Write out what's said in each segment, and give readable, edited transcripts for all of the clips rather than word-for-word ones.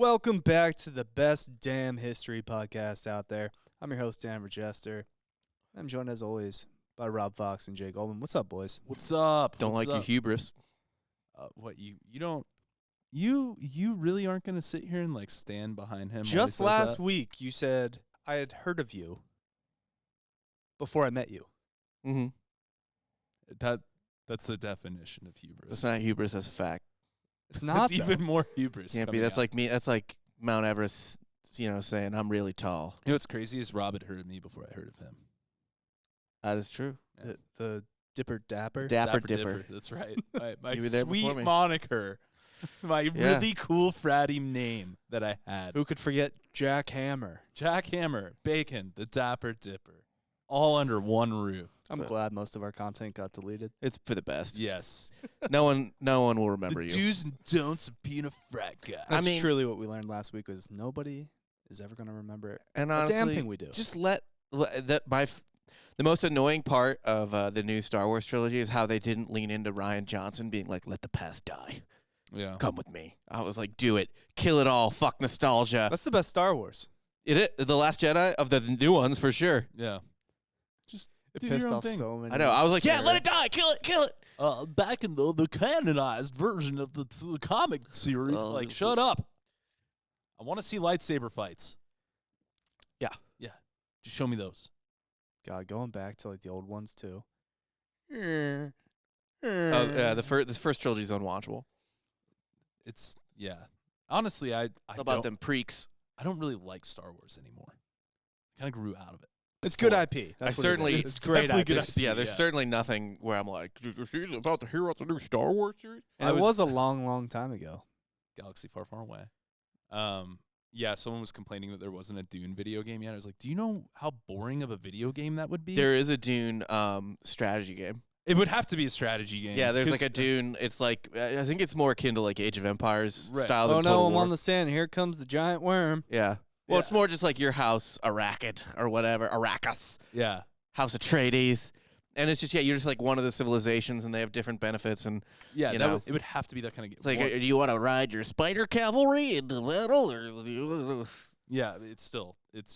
Welcome back to the best damn history podcast out there. I'm your host, Dan Regester. I'm joined, as always, by Rob Fox and Jay Goldman. What's up, boys? What's up? Don't What's like up? your hubris. What you don't you really aren't gonna sit here and like stand behind him? while he Just says last that? week, you said I had heard of you before I met you. Mm-hmm. That's the definition of hubris. That's not hubris. That's a fact. It's not. That's even more hubris. Can't be. coming That's out. like me. That's like Mount Everest. Saying I'm really tall. You know what's crazy is Rob had heard of me before I heard of him. That is true. The Dipper Dapper. Dapper Dipper. That's right. My You were there before sweet me. moniker. My Yeah. really cool fratty name that I had. Who could forget Jack Hammer? Jack Hammer, Bacon, the Dapper Dipper. All under one roof. I'm But- glad most of our content got deleted. It's for the best. Yes. No one will remember The you. do's and don'ts of being a frat guy. That's mean- truly what we learned last week was nobody is ever going to remember And a honestly, damn thing we do. just the most annoying part of the new Star Wars trilogy is how they didn't lean into Rian Johnson being like, "Let the past die. Yeah. Come with me." I was like, "Do it. Kill it all. Fuck nostalgia." That's the best Star Wars. The Last Jedi of the new ones for sure. Yeah. Just It do pissed your own off thing. so many. I know. I was like, "Yeah, let it parents. die. Kill it. Kill it." Back in the canonized version of the comic series, Well, like, shut up. I want to see lightsaber fights. Yeah. Yeah. Just show me those. God, going back to like the old ones too. Oh, yeah, the first trilogy is unwatchable. It's, yeah. Honestly, I About them preaks. I don't really like Star Wars anymore. I kind of grew out of it. It's good Well, IP. That's I what certainly- it is. It's It's great definitely IP. good There's yeah. certainly nothing where I'm like, "Did you see about to hear about the new Star Wars series?" And I it was- was a long, long time ago. Galaxy Far, Far Away. Yeah, someone was complaining that there wasn't a Dune video game yet. I was like, do you know how boring of a video game that would be? There is a Dune strategy game. It would have to be a strategy game. Yeah, there's 'cause- like a Dune. It's like I think it's more akin to like Age of Empires Right. style than Oh Total no, I'm War. on the sand. Here comes the giant worm. Yeah. Well, Yeah. it's more just like your house, Arrakid or whatever, Arrakis, Yeah. House Atreides, and it's just you're just like one of the civilizations, and they have different benefits, and Yeah, You that know. would, it would have to be that kind of game. it's like, do you want to ride your spider cavalry into battle, or do you? Yeah, it's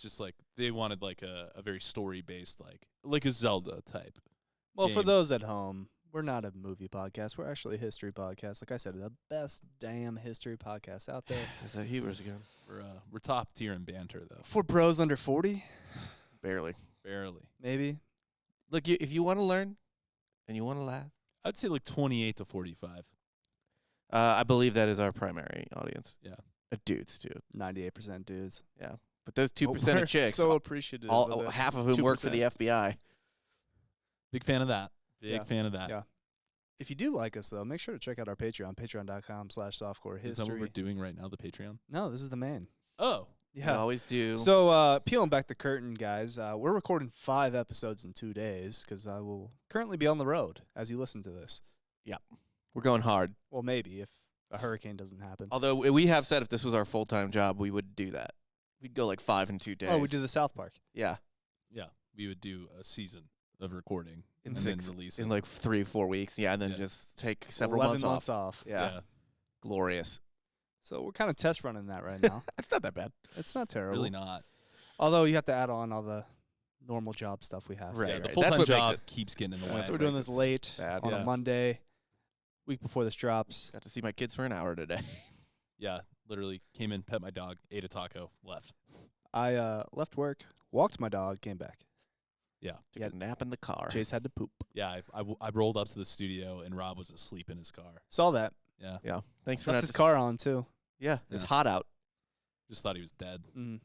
just like they wanted like a very story based like a Zelda type. Well, for Game. those at home, we're not a movie podcast. We're actually a history podcast. Like I said, the best damn history podcast out there. Is that hubris again? We're top tier in banter though. For bros under 40, Barely. Barely. maybe. Look, if you want to learn, and you want to laugh, I'd say like 28 to 45. I believe that is our primary audience. Yeah. Dudes too. 98% dudes. But those 2% We're of chicks, so appreciative. of all it. half of whom work for the 2%. FBI. Big fan of that. Big Yeah. fan of that. Yeah. If you do like us, though, make sure to check out our Patreon, patreon.com/softcore Is that what we're history. doing right now, the Patreon? No, this is the main. Oh. We Yeah. always do. So, peeling back the curtain, guys, we're recording 5 episodes in 2 days because I will currently be on the road as you listen to this. We're going hard. Well, maybe if a hurricane doesn't happen. Although we have said if this was our full-time job, we would do that. We'd go like 5 in 2 days. Oh, we do the South Park. Yeah, Yeah. We would do a season of recording in and six, then release in it. like 3-4 weeks. Yeah, and then Yeah. just take several 11 months off. off. Yeah. Glorious. So we're kind of test running that right now. It's not that bad. It's not terrible. Really not. Although you have to add on all the normal job stuff we have. Right. Yeah, the That's full-time what makes job it keeps getting in the bad. way. So we're doing this It's late bad. on Yeah. a Monday, week before this drops. Got to see my kids for an hour today. Yeah, literally came in, pet my dog, ate a taco, left. I left work, walked my dog, came back. Took a nap in the car. Chase had to poop. Yeah, I rolled up to the studio and Rob was asleep in his car. Saw that. Yeah, Yeah. Thanks for That's not. his car on, too. Yeah, it's Yeah. hot out. just thought he was dead. Mm,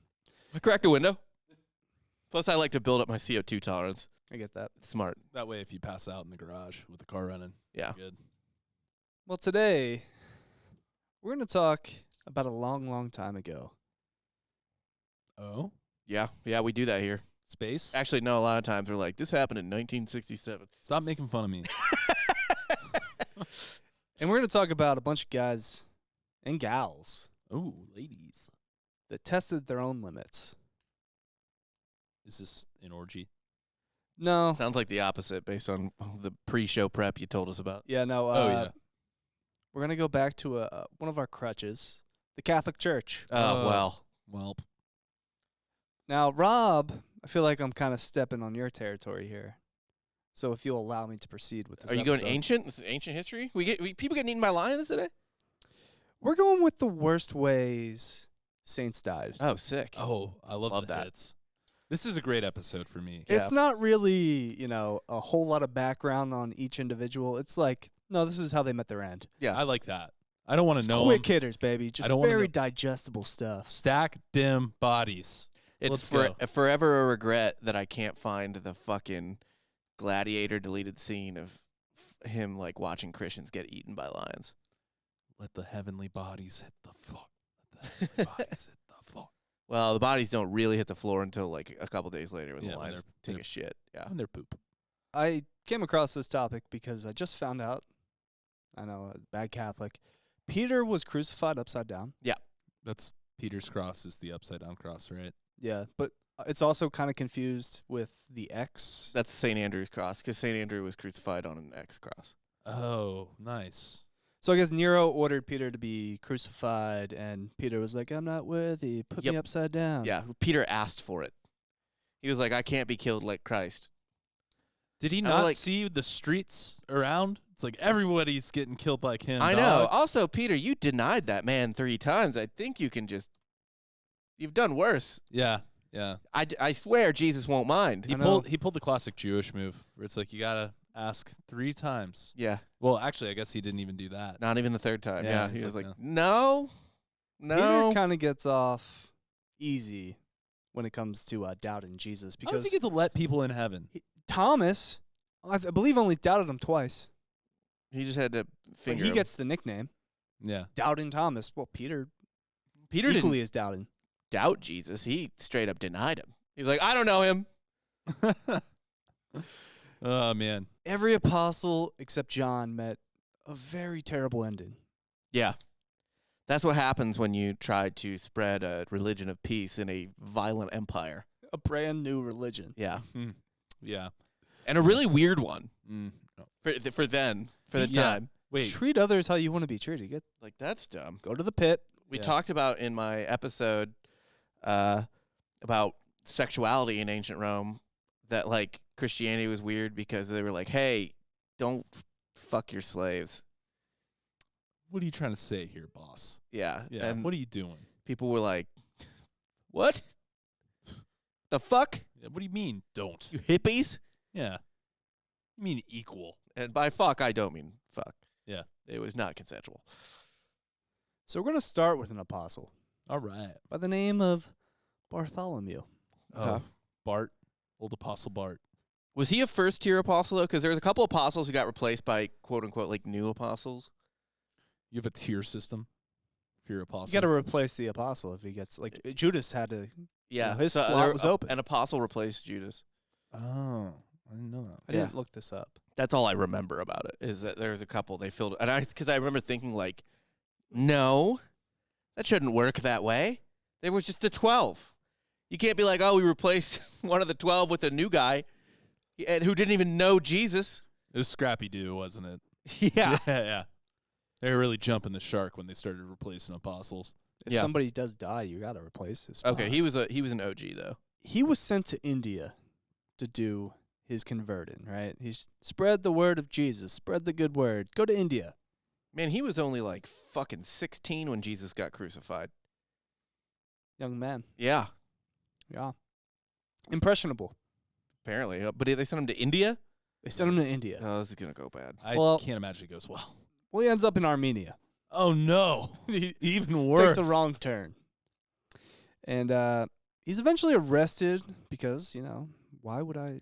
I cracked a window. Plus, I like to build up my CO2 tolerance. I get that. It's smart. That way, if you pass out in the garage with the car running, Yeah. good. Well, today, we're going to talk about a long, long time ago. Oh, Yeah. Yeah, we do that here. space. Actually, no, a lot of times we're like, this happened in 1967. Stop making fun of me. And we're going to talk about a bunch of guys and gals Oh, ladies, that tested their own limits. is this an orgy? No. Sounds like the opposite based on the pre-show prep you told us about. Yeah, no. Oh, yeah. We're going to go back to one of our crutches, the Catholic Church. Well. Now, Rob, I feel like I'm kind of stepping on your territory here. So if you'll allow me to proceed with this Are you going episode. ancient? This is ancient history? People getting eaten by lions today? We're going with the worst ways saints died. Oh, sick. Oh, I love that. hits. This is a great episode for me. Yeah. It's not really, a whole lot of background on each individual. It's like, no, this is how they met their end. Yeah. I like that. I don't want to know Quick 'em. hitters, baby. Just don't wanna very know- digestible stuff. Stack dim bodies. It's Let's go. forever a regret that I can't find the fucking Gladiator deleted scene of him like watching Christians get eaten by lions. Let the heavenly bodies hit the floor. Let the heavenly bodies hit the floor. Well, the bodies don't really hit the floor until like a couple days later when Yeah, the when lions they're- take a shit. Yeah. When they're poop. I came across this topic because I just found out, I know, a bad Catholic, Peter was crucified upside down. That's Peter's cross is the upside down cross, right? Yeah, but it's also kind of confused with the X. That's St. Andrew's cross because St. Andrew was crucified on an X cross. Oh, nice. So I guess Nero ordered Peter to be crucified, and Peter was like, I'm not worthy. Put Yep. me upside down. Yeah. Peter asked for it. He was like, I can't be killed like Christ. Did he I not like- see the streets around? It's like everybody's getting killed like him. I know. dog. Also, Peter, you denied that man 3 times. I think you can just. You've done worse. Yeah, yeah. I swear Jesus won't mind. He I know. pulled the classic Jewish move where it's like you gotta ask 3 times. Yeah. Well, actually, I guess he didn't even do that. Not even the 3rd time. Yeah, Yeah. he's He was like, like, no. Peter kind of gets off easy when it comes to doubting Jesus How does because he get to let people in heaven? Thomas, I believe, only doubted him twice. He just had to But finger he him. gets the nickname, Yeah. Doubting Thomas. Well, Peter Peter equally didn't is doubting. doubt Jesus. He straight up denied him. He was like, I don't know him. Oh man. Every apostle except John met a very terrible ending. Yeah. That's what happens when you try to spread a religion of peace in a violent empire. A brand new religion. Yeah. Yeah. And a really weird one No. for the Yeah. time. Wait. Treat others how you want to be treated. Like, that's dumb. Go to the pit. We Yeah. talked about in my episode about sexuality in ancient Rome that, like, Christianity was weird because they were like, hey, don't fuck your slaves. What are you trying to say here, boss? Yeah. Yeah. And What are you doing? people were like, what? The fuck? Yeah, what do you mean? Don't. You hippies? Yeah. You mean equal? And by fuck, I don't mean fuck. Yeah. It was not consensual. So we're going to start with an apostle All right. by the name of Bartholomew. Oh, Bart, old Apostle Bart. Was he a first tier apostle, though? Because there was a couple apostles who got replaced by quote unquote like new apostles. You have a tier system for your apostles. You got to replace the apostle if he gets Judas had to. Yeah. his so slot was open. An apostle replaced Judas. Oh, I didn't know that. I Yeah. didn't look this up. That's all I remember about it, is that there was a couple they filled. And because I remember thinking, like, no, that shouldn't work that way. There was just the 12. You can't be like, oh, we replaced one of the 12 with a new guy who didn't even know Jesus. It was Scrappy Doo, wasn't it? Yeah. Yeah. They were really jumping the shark when they started replacing apostles. If Yeah. somebody does die, you got to replace his spot. Okay, he was an OG, though. He was sent to India to do his converting, right? He's spread the word of Jesus, spread the good word. Go to India. Man, he was only like fucking 16 when Jesus got crucified. Young man. Yeah, Yeah. Impressionable. apparently. But they sent him to India? They sent him to India. Oh, this is going to go bad. I Well- can't imagine it goes well. Well, he ends up in Armenia. Oh, no. Even worse. Takes a wrong turn. And he's eventually arrested because, why would I...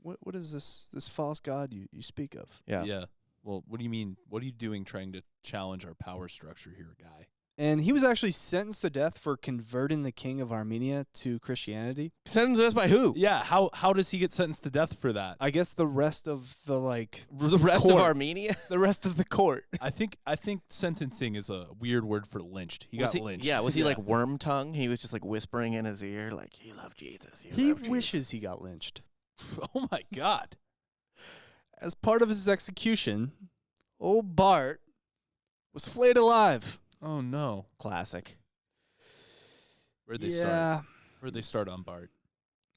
What is this false god you speak of? Yeah. Yeah. Well, what do you mean? What are you doing trying to challenge our power structure here, guy? And he was actually sentenced to death for converting the king of Armenia to Christianity. Sentenced to us by who? Yeah, how does he get sentenced to death for that? I guess the rest of the The rest of Court. Armenia? the rest of the court. I think sentencing is a weird word for lynched. He got lynched. Yeah, was he like worm tongue? He was just like whispering in his ear, like, you love Jesus. He love Jesus." wishes he got lynched. Oh my God. As part of his execution, old Bart was flayed alive. Oh no. Classic. Where'd they start? Where'd they start on Bart?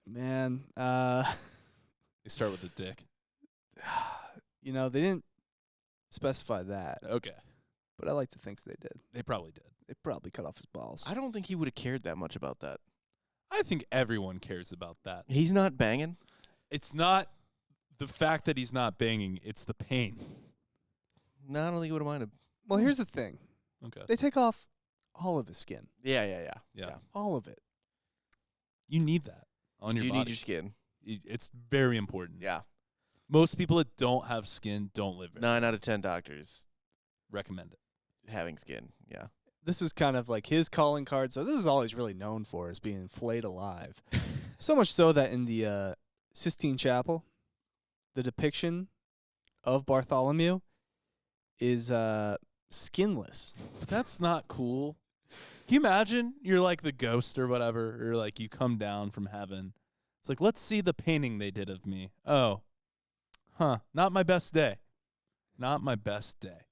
Man, They start with a dick. you know, they didn't specify that, Okay. but I like to think they did. They probably did. They probably cut off his balls. I don't think he would have cared that much about that. I think everyone cares about that. He's not banging. It's not the fact that he's not banging, it's the pain. No, I don't think he would have minded. Well, here's the thing. Okay. They take off all of his skin. Yeah. Yeah. All of it. You need that on your You body. need your skin. It's very important. Yeah. Most people that don't have skin don't live very 9 out of 10 doctors Recommend it. having skin. Yeah. This is kind of like his calling card. So this is all he's really known for, is being flayed alive. So much so that in the Sistine Chapel, the depiction of Bartholomew is skinless. But that's not cool. Can you imagine you're like the ghost or whatever, or like you come down from heaven? It's like, let's see the painting they did of me. Oh, not my best day. Not my best day.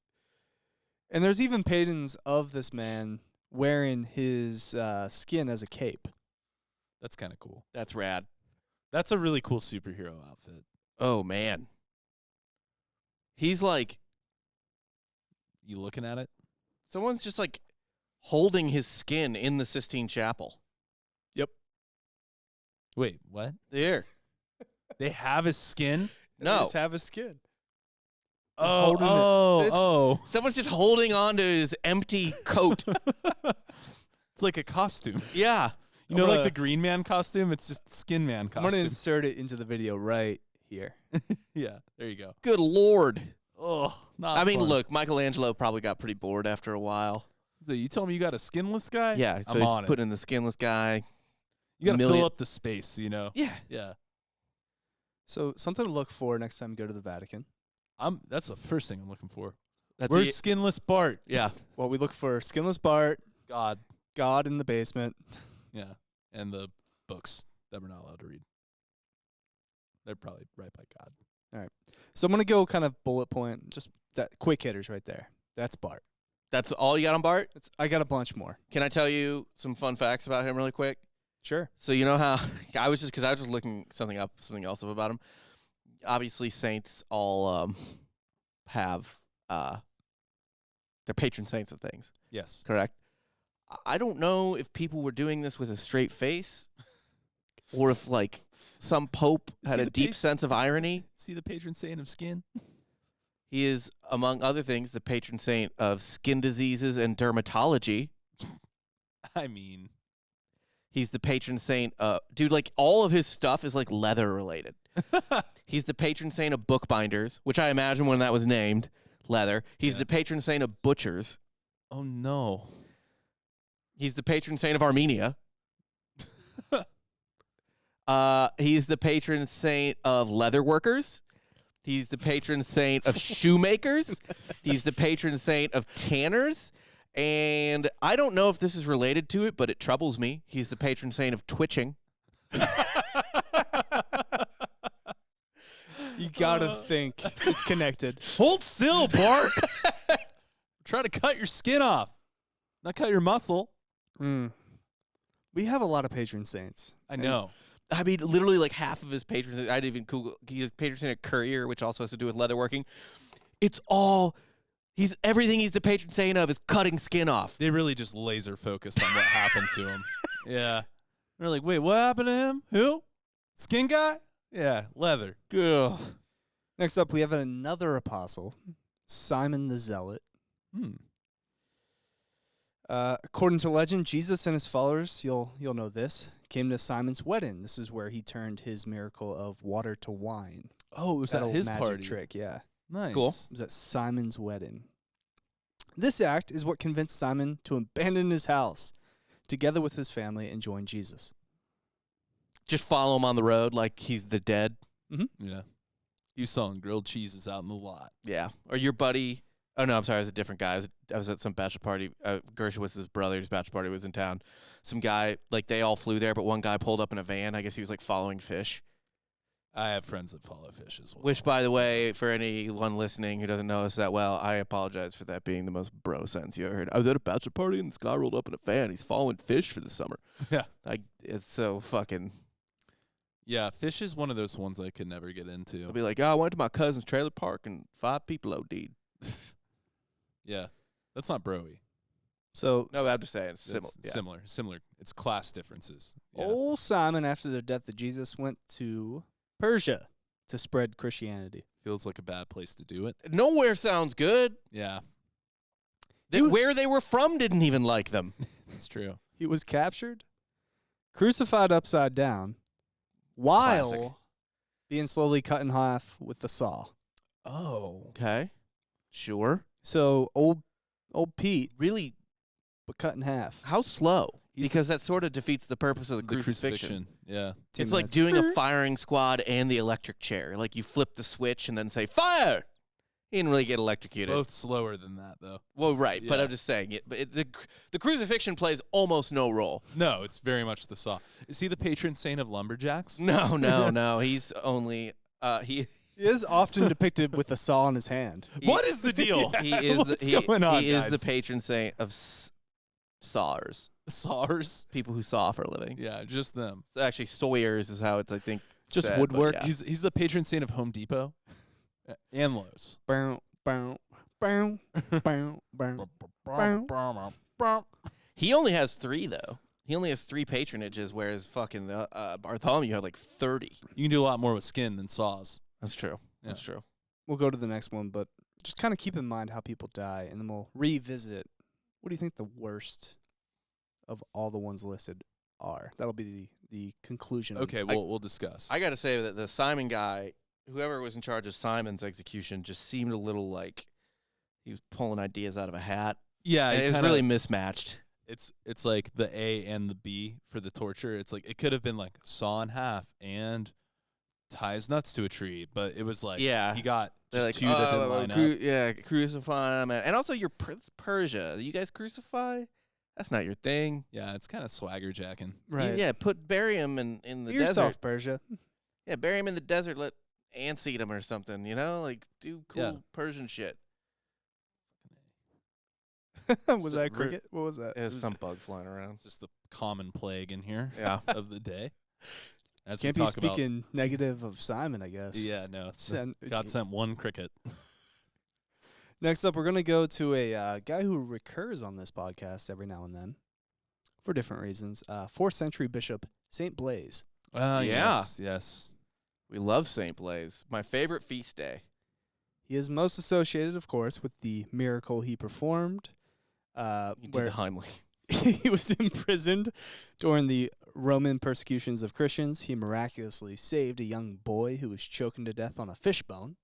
And there's even paintings of this man wearing his skin as a cape. That's kind of cool. That's rad. That's a really cool superhero outfit. Oh, man. He's like, You looking at it? someone's just like holding his skin in the Sistine Chapel. Wait, what? There. They have his skin? They No. just have his skin. Oh, Holding it. oh. Someone's just holding on to his empty coat. It's like a costume. Yeah. You know, I'm like gonna- the Green Man costume? It's just Skin Man I'm costume. going to insert it into the video right here. Yeah, there you go. Good Lord. Oh, not I mean, fun. look, Michelangelo probably got pretty bored after a while. So you told me you got a skinless guy? Yeah, so I'm he's on it. putting in the skinless guy. You got to million- fill up the space, you know? Yeah. Yeah. So something to look for next time you go to the Vatican. That's the first thing I'm looking for. That's Where's it. Skinless Bart? Yeah. Well, we look for skinless Bart, God. God in the basement. Yeah. And the books that we're not allowed to read. They're probably right by God. So I'm going to go kind of bullet point, just that quick hitters right there. That's Bart. That's all you got on Bart? I got a bunch more. Can I tell you some fun facts about him really quick? Sure. So you know how I was just looking something else up about him. Obviously, saints all have they're patron saints of things. Yes. Correct. I don't know if people were doing this with a straight face, or if like some pope had See a the deep page- sense of irony. See the patron saint of skin? He is, among other things, the patron saint of skin diseases and dermatology. I mean, He's the patron saint. Dude, like all of his stuff is like leather related. He's the patron saint of bookbinders, which I imagine when that was named, leather. He's Yeah. the patron saint of butchers. oh no. He's the patron saint of Armenia. He's the patron saint of leather workers. He's the patron saint of shoemakers. He's the patron saint of tanners. And I don't know if this is related to it, but it troubles me. He's the patron saint of twitching. You got to think it's connected. Hold still, Bart. Try to cut your skin off, not cut your muscle. We have a lot of patron saints. I know. I mean, literally like half of his patrons. I didn't even Google. He's patron saint of courier, which also has to do with leatherworking. It's all. He's everything. He's the patron saint of is cutting skin off. They really just laser focused on what happened to him. Yeah. They're like, wait, what happened to him? Who? Skin guy? Yeah, leather. Ugh. Next up, we have another apostle, Simon the Zealot. According to legend, Jesus and his followers, you'll know this, came to Simon's wedding. This is where he turned his miracle of water to wine. Oh, it was That at old his magic party. trick, yeah. Nice. Cool. It was at Simon's wedding. This act is what convinced Simon to abandon his house, together with his family, and join Jesus. Just follow him on the road like he's the dead. Yeah. He was selling grilled cheeses out in the lot. Yeah. Or your buddy. Oh, no, I'm sorry. I was a different guy. I was at some bachelor party. Gershowitz's brother's bachelor party was in town. Some guy, like, they all flew there, but one guy pulled up in a van. I guess he was, like, following fish. I have friends that follow fish as well. Which, by the way, for anyone listening who doesn't know us that well, I apologize for that being the most bro sentence you ever heard. I was at a bachelor party and this guy rolled up in a fan. He's following fish for the summer. Yeah. It's so fucking... Yeah, fish is one of those ones I could never get into. I'll be like, I went to my cousin's trailer park and 5 people OD'd. Yeah, that's not broy. So No, I'm just saying. It's Similar. It's class differences. Yeah. old Simon, after the death of Jesus, went to Persia to spread Christianity. Feels like a bad place to do it. Nowhere sounds good. Yeah, Where they were from didn't even like them. that's true. He was captured, crucified upside down, while Classic. being slowly cut in half with the saw. Oh. Okay. Sure. So old Pete, Really, but cut in half. how slow? He's Because that sort of defeats the purpose of the crucifixion. Yeah. 10 It's like minutes. doing a firing squad and the electric chair. Like you flip the switch and then say, fire! He didn't really get electrocuted. Both slower than that, though. Well, right, but Yeah. I'm just saying it. But the crucifixion plays almost no role. No, it's very much the saw. Is he the patron saint of lumberjacks? No. He's only he He is often depicted with a saw in his hand. What is the deal? he is What's the, going on, he is the guys? patron saint of sawers, Sawyers? people who saw for a living. Yeah, just them. Actually, sawyers is how it's I think Just said, but woodwork. yeah. He's the patron saint of Home Depot and Lowe's. Bow, bow, bow, bow, bow. He only has 3 though. He only has 3 patronages, whereas fucking Bartholomew had like 30. You can do a lot more with skin than saws. That's true. Yeah. That's true. We'll go to the next one, but just kind of keep in mind how people die, and then we'll revisit. What do you think the worst of all the ones listed are? That'll be the conclusion. Okay, we'll discuss. I got to say that the Simon guy, whoever was in charge of Simon's execution, just seemed a little like he was pulling ideas out of a hat. yeah, And it it was kinda- really mismatched. It's like the A and the B for the torture. It's like it could have been like saw in half and ties nuts to a tree, but it was like Yeah. he got They're just like, two that didn't line up. Yeah, crucify him. And also, you're Persia. You guys crucify? That's not your thing. Yeah, it's kind of swagger jacking. right? Yeah, bury him in the Be desert. yourself, Persia. Yeah, bury him in the desert. Let ants eat him or something. You know, like do cool Yeah. Persian shit. Was So that we're- cricket? What was that? There's some bug flying around. It's just the common plague in here Yeah. of the day. As Can't we be talk about, speaking negative of Simon, I guess. yeah, no, Send- God sent one cricket. Next up, we're going to go to a guy who recurs on this podcast every now and then for different reasons. 4th century bishop, St. Blaise. Yeah. yes. We love St. Blaise. My favorite feast day. He is most associated, of course, with the miracle he performed, He did where the Heimlich. he was imprisoned during the Roman persecutions of Christians. He miraculously saved a young boy who was choking to death on a fishbone.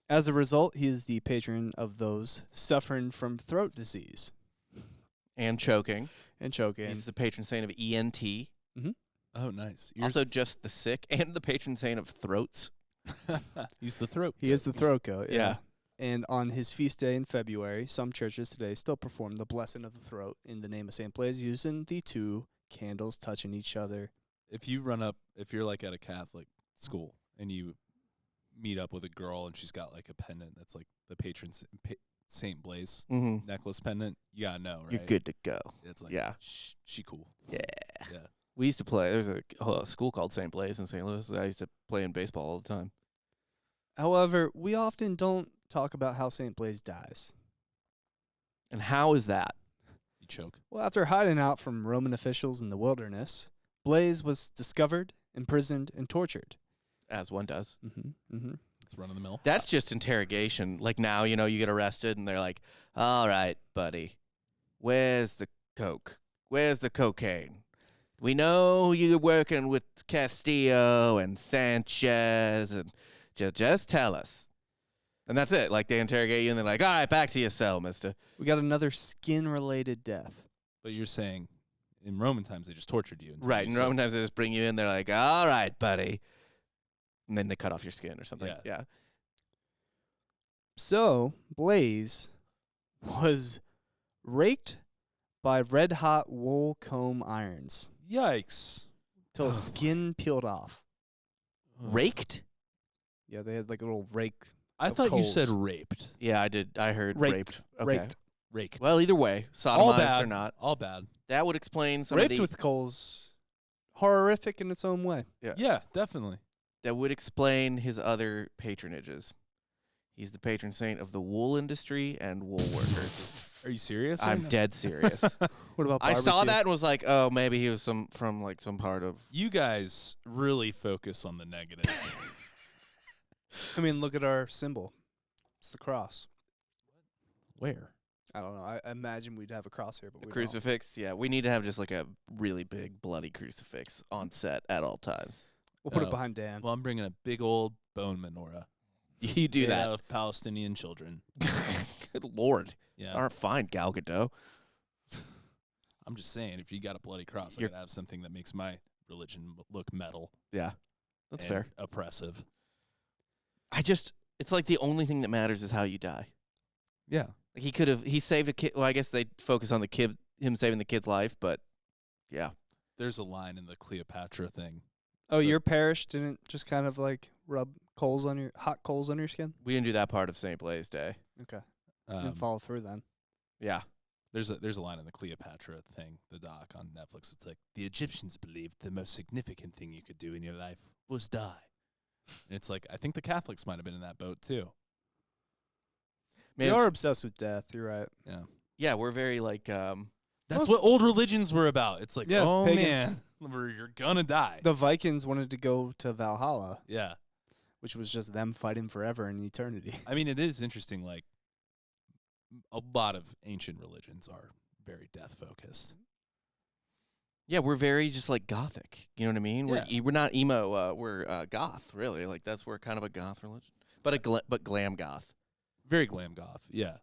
As a result, he is the patron of those suffering from throat disease And choking. and choking. He's the patron saint of ENT. Oh, nice. Also just the sick and the patron saint of throats. He's the throat. He is the throat goat. Yeah. And on his feast day in February, some churches today still perform the blessing of the throat in the name of St. Blaise, using the 2 candles touching each other. If you're like at a Catholic school and you meet up with a girl and she's got like a pendant that's like the patron St. Blaise Mm-hmm. necklace pendant, you gotta know, right? You're good to go. It's like, Yeah. she cool. Yeah. Yeah. We used to play. There's a school called St. Blaise in St. Louis. I used to play in baseball all the time. However, we often don't talk about how St. Blaise dies. And how is that? You choke. Well, after hiding out from Roman officials in the wilderness, Blaise was discovered, imprisoned, and tortured. As one does. Mm-hmm. Mm-hmm. It's run of the mill. That's just interrogation. Like now, you get arrested and they're like, all right, buddy, where's the coke? Where's the cocaine? We know you're working with Castillo and Sanchez, and just tell us. And that's it. Like, they interrogate you, and they're like, all right, back to your cell, mister. We got another skin-related death. But you're saying in Roman times they just tortured you. until Right. you And said- Roman times, they just bring you in. They're like, all right, buddy. And then they cut off your skin or something. Yeah. Yeah. So, Blaise was raked by red-hot wool comb irons Yikes. till his skin peeled off. Raked? Yeah, they had like a little rake. I of thought you said coals. raped. Yeah, I did. I heard raped. Okay. Raked. Raked. Well, either way, all sodomized bad. or not, All bad. that would explain some Raped of the. with coals. Horrific in its own way. Yeah, definitely. That would explain his other patronages. He's the patron saint of the wool industry and wool workers. Are you serious? I'm right dead serious. What about I barbecue? saw that and was like, oh, maybe he was some part of. You guys really focus on the negative. I mean, look at our symbol. It's the cross. Where? I don't know. I imagine we'd have a cross here, but The we crucifix, yeah, we need to have just like a really big bloody crucifix on set at all times. We'll put Oh. it behind Dan. Well, I'm bringing a big old bone menorah. You do made that. out of Palestinian children. Good Lord. Yeah. Aren't fine, Gal Gadot. I'm just saying, if you got a bloody cross, I You're- gotta have something that makes my religion look metal. Yeah, that's and fair. Oppressive. It's like the only thing that matters is how you die. Yeah. Like he saved a kid. Well, I guess they focus on him saving the kid's life, but yeah. There's a line in the Cleopatra thing. Oh, your parish didn't just kind of like rub hot coals on your skin? We didn't do that part of St. Blaise Day. Okay. Um, Didn't follow through then. Yeah. There's a line in the Cleopatra thing, the doc on Netflix. It's like, the Egyptians believed the most significant thing you could do in your life was die. And it's like, I think the Catholics might have been in that boat too. They Man, are obsessed with death. You're right. Yeah. yeah, we're very like That's what old religions were about. It's like, Yeah, oh pagans. man, you're gonna die. The Vikings wanted to go to Valhalla, Yeah. which was just them fighting forever in eternity. I mean, it is interesting, like, a lot of ancient religions are very death focused. yeah, we're very just like gothic. You know what I mean? Yeah. We're not emo. We're goth, really. Like that's we're kind of a goth religion, but glam goth, Very glam goth, yeah.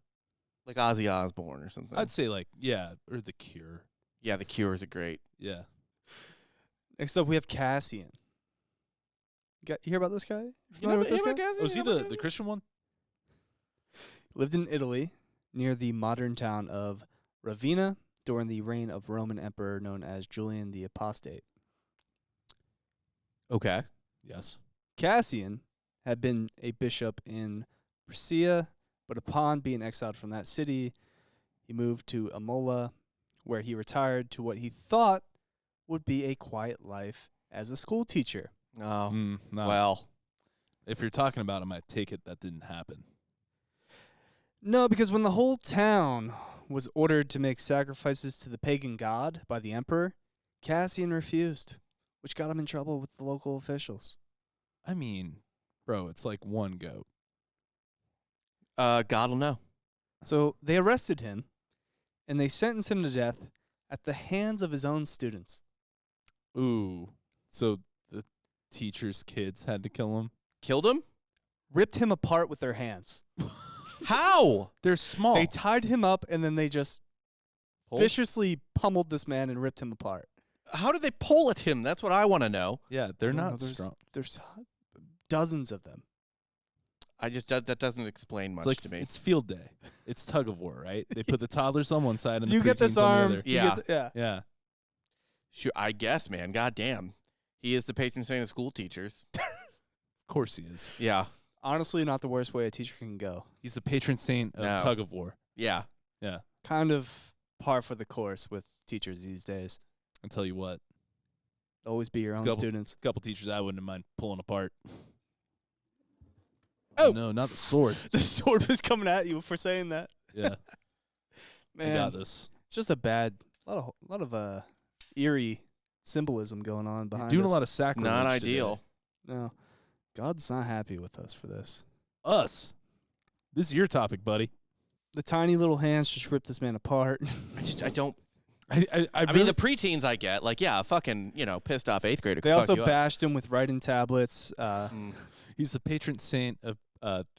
like Ozzy Osbourne or something. I'd say, like, yeah, or The Cure. Yeah, The Cure is a great. Yeah. Next up, we have Cassian. You hear about this guy? Familiar with this guy? Was he the Christian one? Lived in Italy, near the modern town of Ravenna, during the reign of Roman emperor known as Julian the Apostate. Okay. Yes. Cassian had been a bishop in Brescia, but upon being exiled from that city, he moved to Imola, where he retired to what he thought would be a quiet life as a school teacher. Oh, No. well. If you're talking about him, I take it that didn't happen. No, because when the whole town was ordered to make sacrifices to the pagan god by the emperor, Cassian refused, which got him in trouble with the local officials. I mean, bro, it's like one goat. God will know. So they arrested him, and they sentenced him to death at the hands of his own students. Ooh. So the teacher's kids had to kill him? Killed him? Ripped him apart with their hands. How? They're small. They tied him up, and then they just Pull? viciously pummeled this man and ripped him apart. How did they pull at him? That's what I want to know. Yeah, they're I don't not know, there's- strong. There's dozens of them. That doesn't explain much It's like to me. it's field day. It's tug of war, right? They put the toddlers on one side and the You get this preteens on the arm. other. you Yeah. get yeah. Yeah. Sure, I guess, man. God damn. He is the patron saint of school teachers. Of course he is. Yeah. Honestly, not the worst way a teacher can go. He's the patron saint of No. tug of war. Yeah. Yeah. Kind of par for the course with teachers these days. I'll tell you what. Always be your Let's own go. students. A couple teachers I wouldn't mind pulling apart. Oh. No, not the sword. The sword was coming at you for saying that. Yeah. I Man, got this. it's just a lot of eerie symbolism going on You're behind doing us. a lot of sacrilege. Not today. ideal. No, God's not happy with us for this. Us. This is your topic, buddy. The tiny little hands just ripped this man apart. I don't. I I really, mean, the preteens I get. Like, yeah, fucking, pissed off 8th grader. They could fuck also you up. bashed him with writing tablets. he's the patron saint of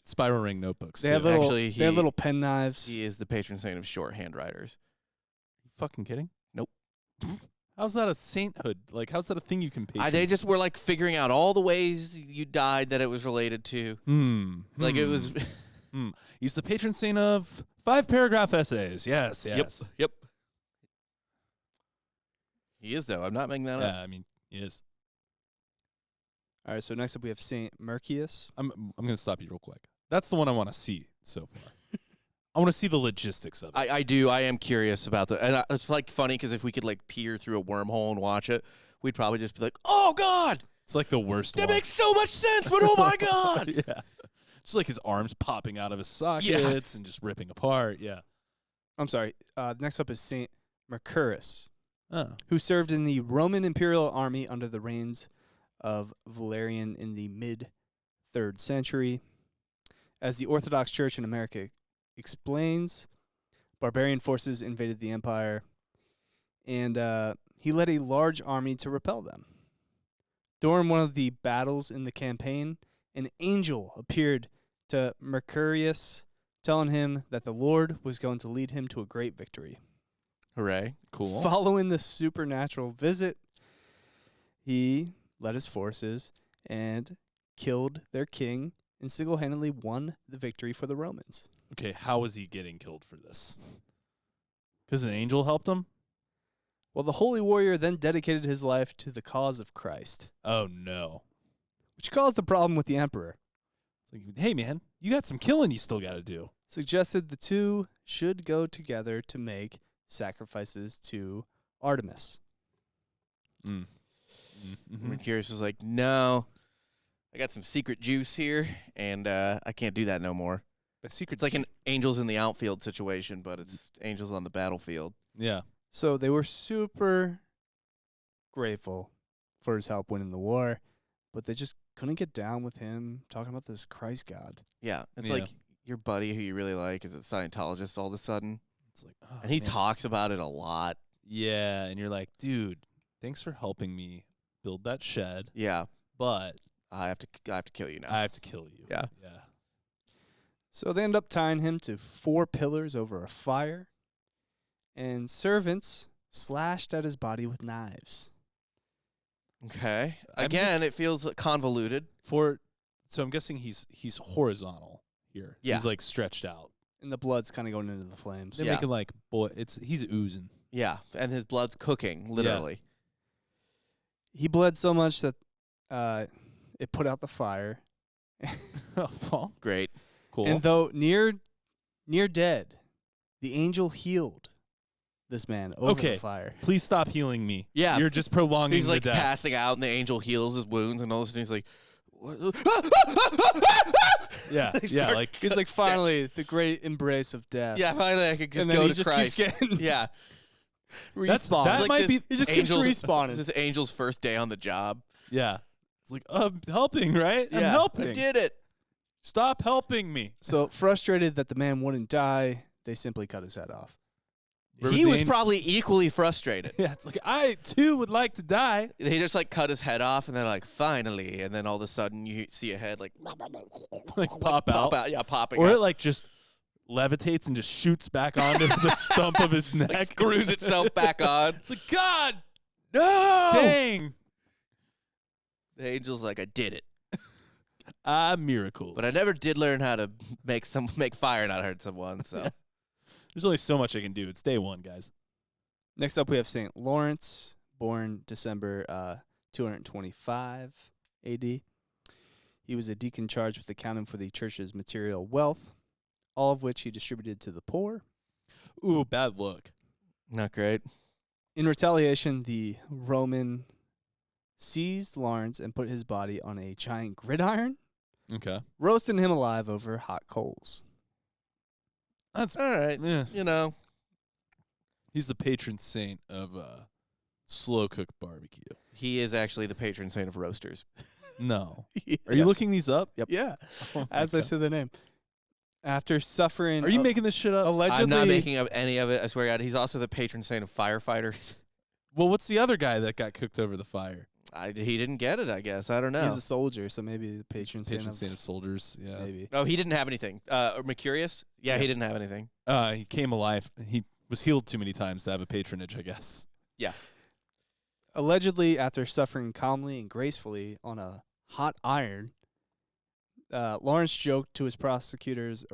spiral ring notebooks. They too. have little, Actually, they have he- little pen knives. He is the patron saint of shorthand writers. You fucking kidding? Nope. How's that a sainthood? Like, how's that a thing you can patron? They just were like figuring out all the ways you died that it was related to. Like it was. He's the patron saint of 5-paragraph essays. Yes, yes. Yep. He is though. I'm not making that up. Yeah, I mean, he is. All right, so next up we have Saint Mercius. I'm gonna stop you real quick. That's the one I want to see so far. I want to see the logistics of it. I do. I am curious about the. And it's like funny because if we could like peer through a wormhole and watch it, we'd probably just be like, "Oh God, It's like the worst that one. makes so much sense!" But oh my God, Yeah. Just like his arms popping out of his sockets and just ripping apart. Yeah. I'm sorry. Next up is Saint Mercurus, Oh. who served in the Roman Imperial Army under the reigns of Valerian in the mid-3rd century. As the Orthodox Church in America explains, barbarian forces invaded the empire, and he led a large army to repel them. During one of the battles in the campaign, an angel appeared to Mercurius, telling him that the Lord was going to lead him to a great victory. hooray! Cool. Following the supernatural visit, he led his forces and killed their king and single-handedly won the victory for the Romans. Okay, how was he getting killed for this? Because an angel helped him? Well, the holy warrior then dedicated his life to the cause of Christ, Oh, no. which caused a problem with the emperor. It's like, hey, man, you got some killing you still got to do. Suggested the two should go together to make sacrifices to Artemis. Mm. Mercurius was like, "No, I got some secret juice here, and I can't do that no more." The secret. It's like an angels in the outfield situation, but it's angels on the battlefield. Yeah. So they were super grateful for his help winning the war, but they just couldn't get down with him talking about this Christ God. Yeah, it's Yeah. like your buddy who you really like is a Scientologist all of a sudden, It's like, oh, and he man. talks about it a lot. Yeah, and you're like, dude, thanks for helping me build that shed, Yeah, but I have to kill you now. I have to kill you. Yeah. Yeah. So they end up tying him to 4 pillars over a fire, and servants slashed at his body with knives. Okay. I'm Again, it feels convoluted. So I'm guessing he's horizontal here. Yeah. He's like stretched out. And the blood's kind of going into the flames. They're Yeah. making like he's oozing. Yeah, and his blood's cooking, literally. He bled so much that it put out the fire. Well, Great. cool. And though near dead, the angel healed this man over Okay. the fire. Please stop healing me. Yeah. You're just prolonging He's like the death. passing out, and the angel heals his wounds, and all of a sudden he's like, "What?" Yeah. They Yeah. start- Like He's like, finally, the great embrace of death. Yeah, finally I could just and then go he to just Christ. keeps getting Yeah. respawned. that It's like might this be- he just keeps angel's- respawning. This is Angel's first day on the job. yeah. It's like I'm helping, right? I'm Yeah, helping. I did it. Stop helping me. So frustrated that the man wouldn't die, they simply cut his head off. He was probably equally frustrated. Yeah. It's like I too would like to die. They just like cut his head off, and they're like, "Finally!" And then all of a sudden, you see a head like Like pop out. Yeah, popping Or out. it like just levitates and just shoots back onto the stump of his neck. Like screws itself back on. It's like, God No! dang. The angel's like, "I did it, Miracle. but I never did learn how to make fire not hurt someone." So There's only so much I can do. It's day one, guys. Next up, we have St. Lawrence, born December 225 A.D. He was a deacon charged with accounting for the church's material wealth, all of which he distributed to the poor. Ooh, bad luck. not great. In retaliation, the Roman seized Lawrence and put his body on a giant gridiron, Okay. roasting him alive over hot coals. That's All right, yeah. you know, He's the patron saint of slow cooked barbecue. he is actually the patron saint of roasters. No. Yes. Are you looking these up? Yep. Yeah, Oh my as I God. said the name. After suffering... Are you making this shit up? allegedly... I'm not making up any of it. I swear to God, he's also the patron saint of firefighters. Well, what's the other guy that got cooked over the fire? He didn't get it, I guess. I don't know. He's a soldier, so maybe the patron Patron saint saint of soldiers. Yeah. maybe. Oh, he didn't have anything. Or Mercurius? Yeah, he didn't have anything. He came alive. He was healed too many times to have a patronage, I guess. Allegedly, after suffering calmly and gracefully on a hot iron, Lawrence joked to his persecutors,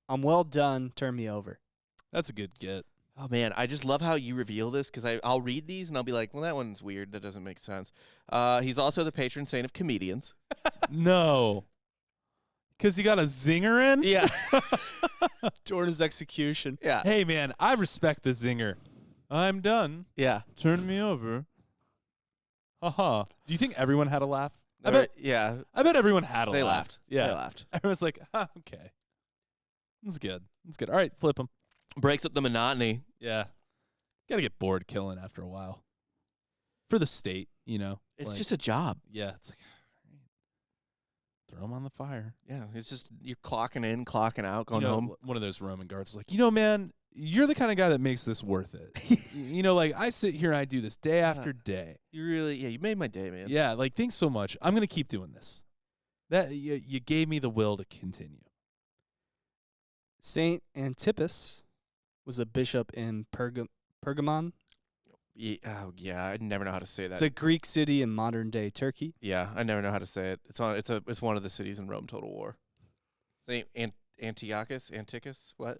"I'm well done, turn me over." That's a good get. Oh, man, I just love how you reveal this because I'll read these and I'll be like, well, that one's weird. That doesn't make sense. He's also the patron saint of comedians. No. Because he got a zinger in? Yeah. During his execution. Yeah. Hey, man, I respect the zinger. I'm done. Yeah. Turn me over. Haha. Do you think everyone had a laugh? I Or- bet Yeah. I bet everyone had a They laugh. laughed. Yeah. They laughed. Everyone's like, okay. That's good. That's good. All right, flip him. Breaks up the monotony. Yeah. Got to get bored killing after a while. For the state, you know. It's like, just a job. yeah, it's like throw him on the fire. Yeah. It's just you're clocking in, clocking out, going You know, home. one of those Roman guards was like, man, you're the kind of guy that makes this worth it. Like I sit here and I do this day after day. You really, you made my day, man. Yeah, like thanks so much. I'm gonna keep doing this. That you gave me the will to continue. Saint Antipas was a bishop in Pergamon. Oh, yeah. I never know how to say that. It's a Greek city in modern-day Turkey. Yeah, I never know how to say it. It's one of the cities in Rome Total War. Saint Antichus, what?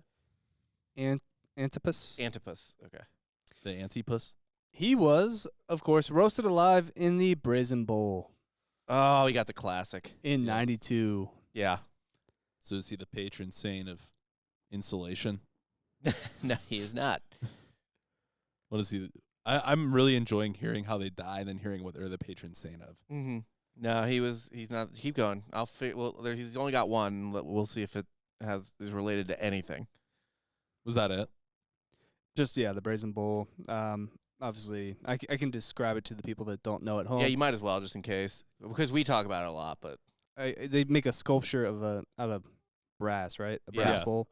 Antipas. Antipas. Okay. The Antipus. He was, of course, roasted alive in the Brazen Bowl Oh, we got the classic. in Yeah. 92. Yeah. So is he the patron saint of insulation? No, he is not. What is he? I'm really enjoying hearing how they die, than hearing what they're the patron saint of. Mm-hmm. No, he's not. Keep going. He's only got one. We'll see if it is related to anything. Was that it? Just, the Brazen Bowl. Obviously, I can describe it to the people that don't know at home. Yeah, you might as well, just in case, because we talk about it a lot. But They make a sculpture out of brass, right? A brass Yeah. bowl.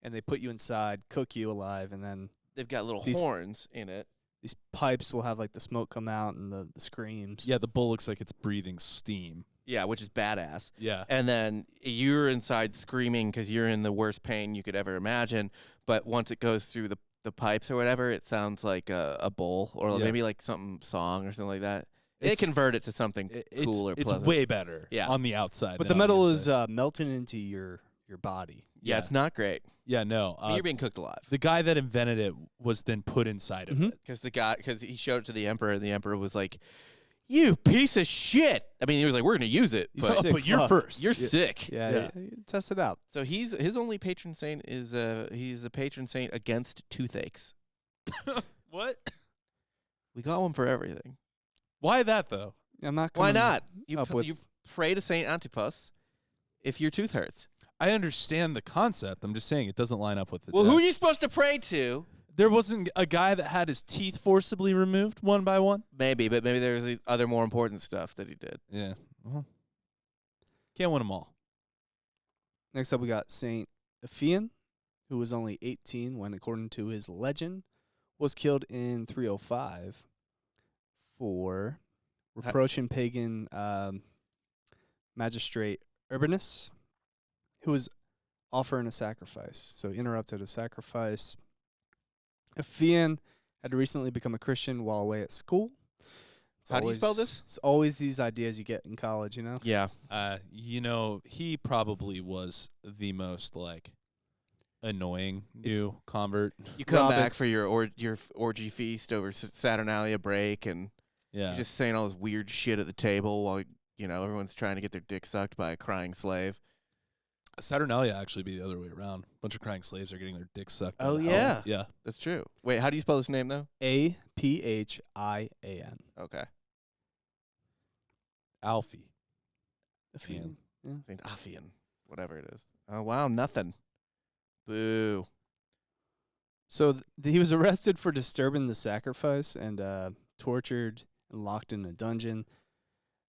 And they put you inside, cook you alive, and then they've got little These- horns in it. these pipes will have like the smoke come out and the screams. Yeah, the bull looks like it's breathing steam. Yeah, which is badass. Yeah. And then you're inside screaming because you're in the worst pain you could ever imagine. But once it goes through the pipes or whatever, it sounds like a bowl or Yeah. maybe like some song or something like that. They It's- convert it to something It's, cool or it's pleasant. way better Yeah. on the outside. But than the on metal inside. is melting into your body. yeah, it's not great. Yeah, no. But you're being cooked alive. The guy that invented it was then put inside of Mhm. it. Because he showed it to the emperor, and the emperor was like, "You piece of shit." I mean, he was like, "We're gonna use it, You but sick But you're fuck. first. you're sick." Yeah. Test it out. So his only patron saint is he's a patron saint against toothaches. What? We got one for everything. Why that though? I'm not. Why coming not? up with- You pray to Saint Antipas if your tooth hurts. I understand the concept. I'm just saying it doesn't line up with the. Well, death. who are you supposed to pray to? There wasn't a guy that had his teeth forcibly removed one by one. Maybe, but maybe there's other more important stuff that he did. Yeah. Well, can't win them all. Next up, we got Saint Ephian, who was only 18 when, according to his legend, was killed in 305 for reproaching pagan magistrate Urbanus, who was offering a sacrifice. So he interrupted a sacrifice. Ephian had recently become a Christian while away at school. How do you spell this? It's always these ideas you get in college, you know? Yeah. He probably was the most annoying It's- new convert. You come back Roberts- for your orgy feast over Saturnalia break, and Yeah. you're just saying all this weird shit at the table while everyone's trying to get their dick sucked by a crying slave. Saturnalia actually be the other way around. A bunch of crying slaves are getting their dicks sucked. by Oh, the yeah. hell. Yeah. That's true. Wait, how do you spell this name though? Aphian. Okay, Alfie. Ephian. Saint Aphian, whatever it is. Oh wow, nothing. Boo. So he was arrested for disturbing the sacrifice and tortured and locked in a dungeon.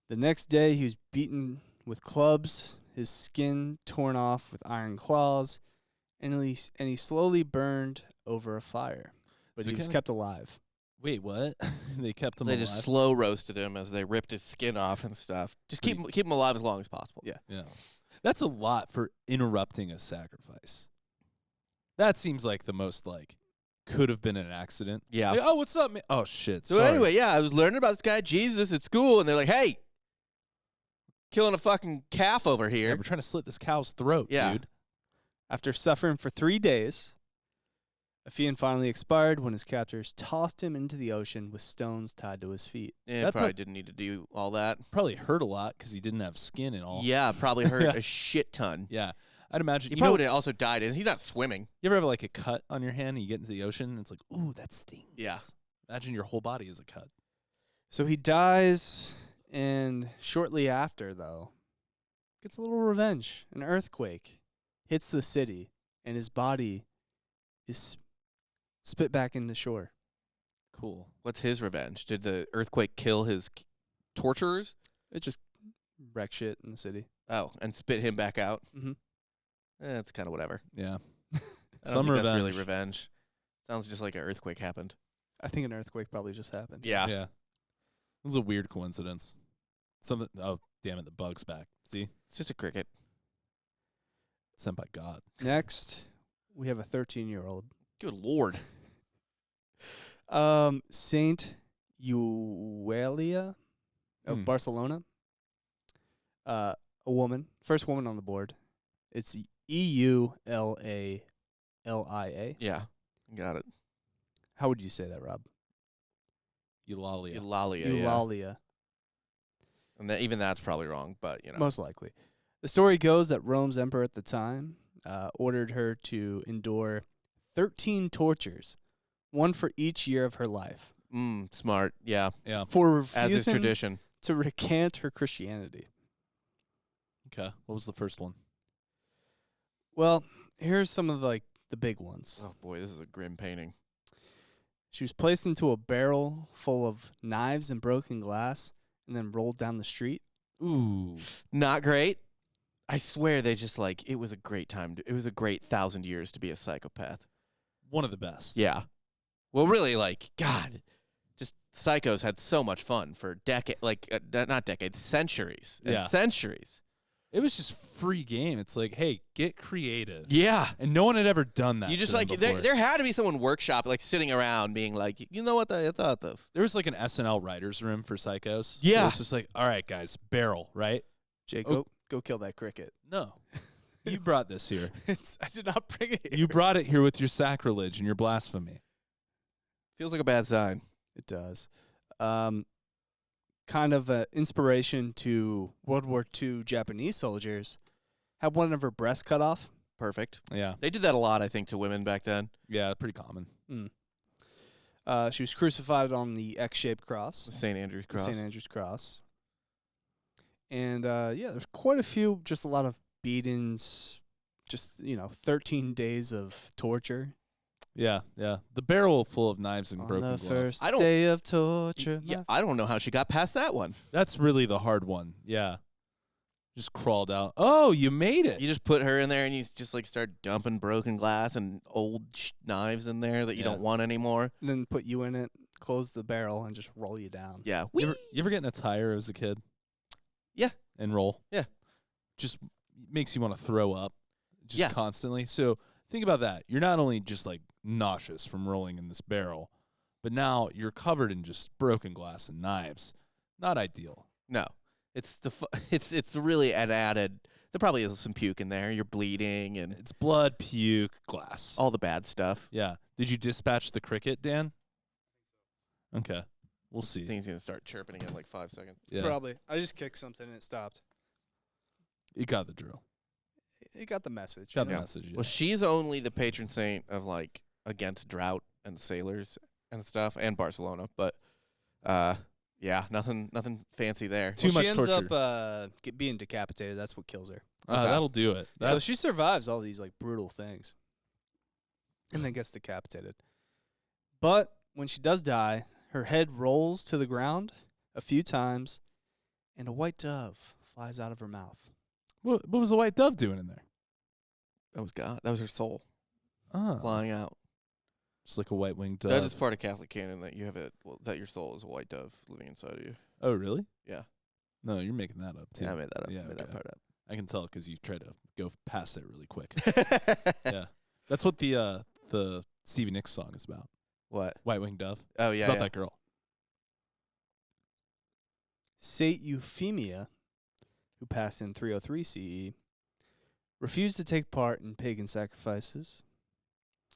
The next day, he was beaten with clubs, his skin torn off with iron claws, and he slowly burned over a fire. But So he was kinda- kept alive. Wait, what? They kept him They alive? just slow roasted him as they ripped his skin off and stuff. Just keep him alive as long as possible. Yeah. Yeah. That's a lot for interrupting a sacrifice. That seems like the most could have been an accident. Yeah. Like, oh, what's up, man? Oh shit. So sorry. anyway, yeah, I was learning about this guy Jesus at school, and they're like, "Hey, killing a fucking calf over Yeah, here." we're trying to slit this cow's throat, Yeah. dude. After suffering for 3 days, Aegean finally expired when his captors tossed him into the ocean with stones tied to his feet. Yeah, That probably prob- didn't need to do all that. Probably hurt a lot because he didn't have skin and all. Yeah, probably hurt Yeah. a shit ton. Yeah. I'd imagine. He You probably know, would have also died. And he's not swimming. you ever have like a cut on your hand and you get into the ocean and it's like, ooh, that stings. Yeah. Imagine your whole body is a cut. So he dies, and shortly after, though, gets a little revenge. An earthquake hits the city, and his body is spit back into shore. Cool. What's his revenge? Did the earthquake kill his torturers? It just wrecked shit in the city. Oh, and spit him back out? Mm-hmm. It's kind of whatever. Yeah. I don't Some think revenge. that's really revenge. Sounds just like an earthquake happened. I think an earthquake probably just happened. Yeah. Yeah. It was a weird coincidence. Something. Oh, damn it! The bug's back. See, It's just a cricket. sent by God. Next, we have a 13-year-old. Good Lord. Saint Euelia of Barcelona. A woman. First woman on the board. It's Eulalia. Yeah. Got it. How would you say that, Rob? Eulalia. Eulalia. Yeah. Eulalia. And even that's probably wrong, but, you know. Most likely. The story goes that Rome's emperor at the time ordered her to endure 13 tortures, one for each year of her life, Smart. Yeah. Yeah. for As is refusing tradition. to recant her Christianity. Okay. What was the first one? Well, here's some of the big ones. Oh, boy, this is a grim painting. She was placed into a barrel full of knives and broken glass and then rolled down the street. Ooh. Not great. I swear they just, it was a great time. It was a great 1,000 years to be a psychopath. One of the best. Yeah. Well, really, God, just psychos had so much fun for not decades, centuries and Yeah. centuries. It was just free game. It's like, hey, get creative. Yeah. And no one had ever done that. You just to them before. there had to be someone workshop sitting around being like, you know what I thought of? There was like an SNL writers room for psychos. Yeah. It was just like, all right, guys, barrel, right? Jake, Oh. go kill that cricket. No. You brought this here. I did not bring it here. You brought it here with your sacrilege and your blasphemy. Feels like a bad sign. It does. Kind of an inspiration to World War II Japanese soldiers. Had one of her breasts cut off. Perfect. Yeah. They did that a lot, I think, to women back then. Yeah, pretty common. She was crucified on the X-shaped cross. The St. Andrew's The Cross. St. Andrew's Cross. And, there's quite a few, just a lot of beatings, just, 13 days of torture. Yeah, yeah. The barrel full of knives and On broken the glass. first I don't- day of torture. Yeah, I don't know how she got past that one. That's really the hard one. Yeah. Just crawled out. Oh, you made it. You just put her in there and you just start dumping broken glass and old knives in there that you Yeah. don't want anymore. And then put you in it, close the barrel, and just roll you down. Yeah. You ever get in a tire as a kid? Yeah. And roll? Yeah. Just makes you want to throw up just Yeah. constantly. So think about that. You're not only just nauseous from rolling in this barrel, but now you're covered in just broken glass and knives. Not ideal. No. It's it's really an added. There probably is some puke in there. You're bleeding and It's blood, puke, glass. all the bad stuff. Yeah. Did you dispatch the cricket, Dan? Okay. We'll I see. think he's gonna start chirping again in 5 seconds. Yeah. Probably. I just kicked something and it stopped. You got the drill. It got the message. Got the Yeah. message. Yeah. Well, she's only the patron saint of against drought and sailors and stuff, and Barcelona. But yeah, nothing fancy there. Too Well, much she ends torture. up being decapitated. That's what kills her. Okay. That'll do it. So she survives all these brutal things, and then gets decapitated. But when she does die, her head rolls to the ground a few times, and a white dove flies out of her mouth. What was the white dove doing in there? That was God. That was her soul Oh, flying out. just like a white winged dove. That is part of Catholic canon that you have that your soul is a white dove living inside of you. Oh, really? Yeah. No, you're making that up too. Yeah, I made that up. Yeah, made that okay. part I can tell because you try to go past it really quick. up. Yeah, that's what the Stevie Nicks song is about. What? White winged dove. Oh It's yeah. about yeah. that girl. Saint Euphemia, who passed in 303 CE, refused to take part in pagan sacrifices.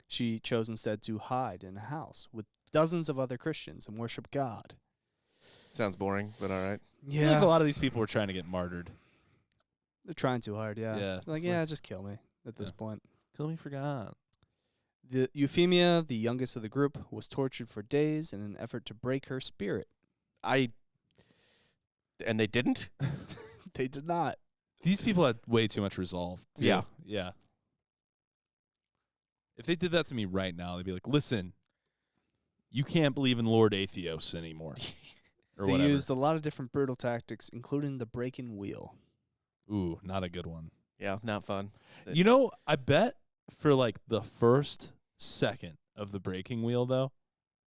She chose instead to hide in a house with dozens of other Christians and worship God. Sounds boring, but all right. I feel like a lot of these people were trying to get martyred. They're trying too hard, yeah. Yeah, Like, it's yeah, like- just kill me at this Yeah. point. Kill me for God. The Euphemia, the youngest of the group, was tortured for days in an effort to break her spirit. And they didn't? They did not. These people had way too much resolve. Too. Yeah. Yeah. If they did that to me right now, they'd be like, listen, you can't believe in Lord Atheos anymore. Or They whatever. used a lot of different brutal tactics, including the break-in wheel. Ooh, not a good one. Yeah, not fun. You know, I bet for like the first second of the breaking wheel, though,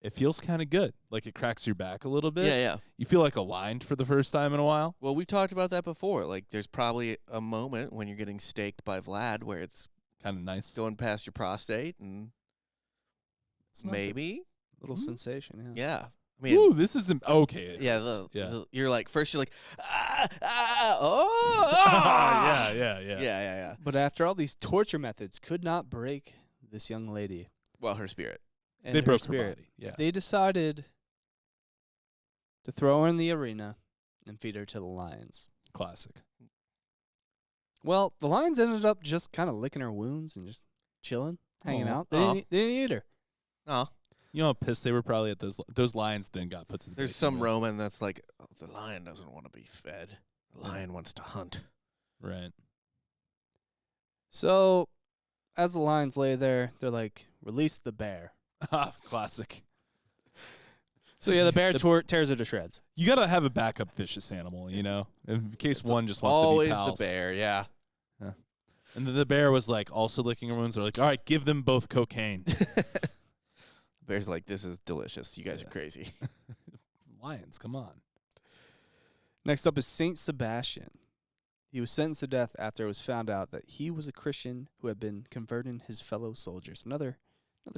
it feels kind of good. Like it cracks your back a little bit. Yeah. You feel like aligned for the first time in a while. Well, we've talked about that before. Like, there's probably a moment when you're getting staked by Vlad where it's Kind of nice. going past your prostate, and It's not maybe, Little sensation, yeah. yeah. I mean, Ooh, this is okay. it yeah, hurts. Yeah. you're like, first you're like, oh, yeah. But after all these torture methods could not break this young lady Well, her spirit. and They her broke spirit, her body. Yeah. they decided to throw her in the arena and feed her to the lions. Classic. Well, the lions ended up just kind of licking her wounds and just chilling, hanging Aw. out. They Aw. didn't eat her. Oh, You know how pissed they were probably at those lions then got put to the there's breaking some wheel. Roman that's like, oh, the lion doesn't want to be fed. The lion wants to hunt. Right. So, as the lions lay there, they're like, release the bear. Classic. So, yeah, the bear tears her to shreds. You got to have a backup vicious animal, you know, in case one just wants Always to be pals. the bear, yeah. And then the bear was like also licking her wounds. They're like, all right, give them both cocaine. Bear's like, this is delicious. You guys Yeah. are crazy. Lions, come on. Next up is Saint Sebastian. He was sentenced to death after it was found out that he was a Christian who had been converting his fellow soldiers. Another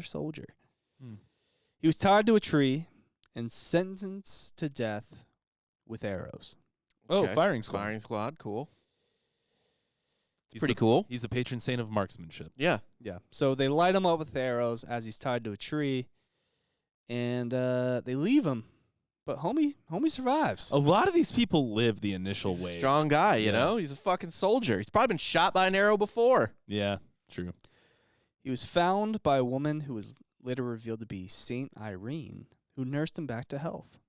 soldier. Hmm. He was tied to a tree and sentenced to death with arrows. Oh, Okay, firing squad. Firing squad, cool. He's Pretty the, cool. He's the patron saint of marksmanship. Yeah. Yeah. So they light him up with arrows as he's tied to a tree, and they leave him. But homie survives. A lot of these people live the initial wave. Strong guy, you Yeah. know? He's a fucking soldier. He's probably been shot by an arrow before. Yeah, true. He was found by a woman who was later revealed to be Saint Irene, who nursed him back to health.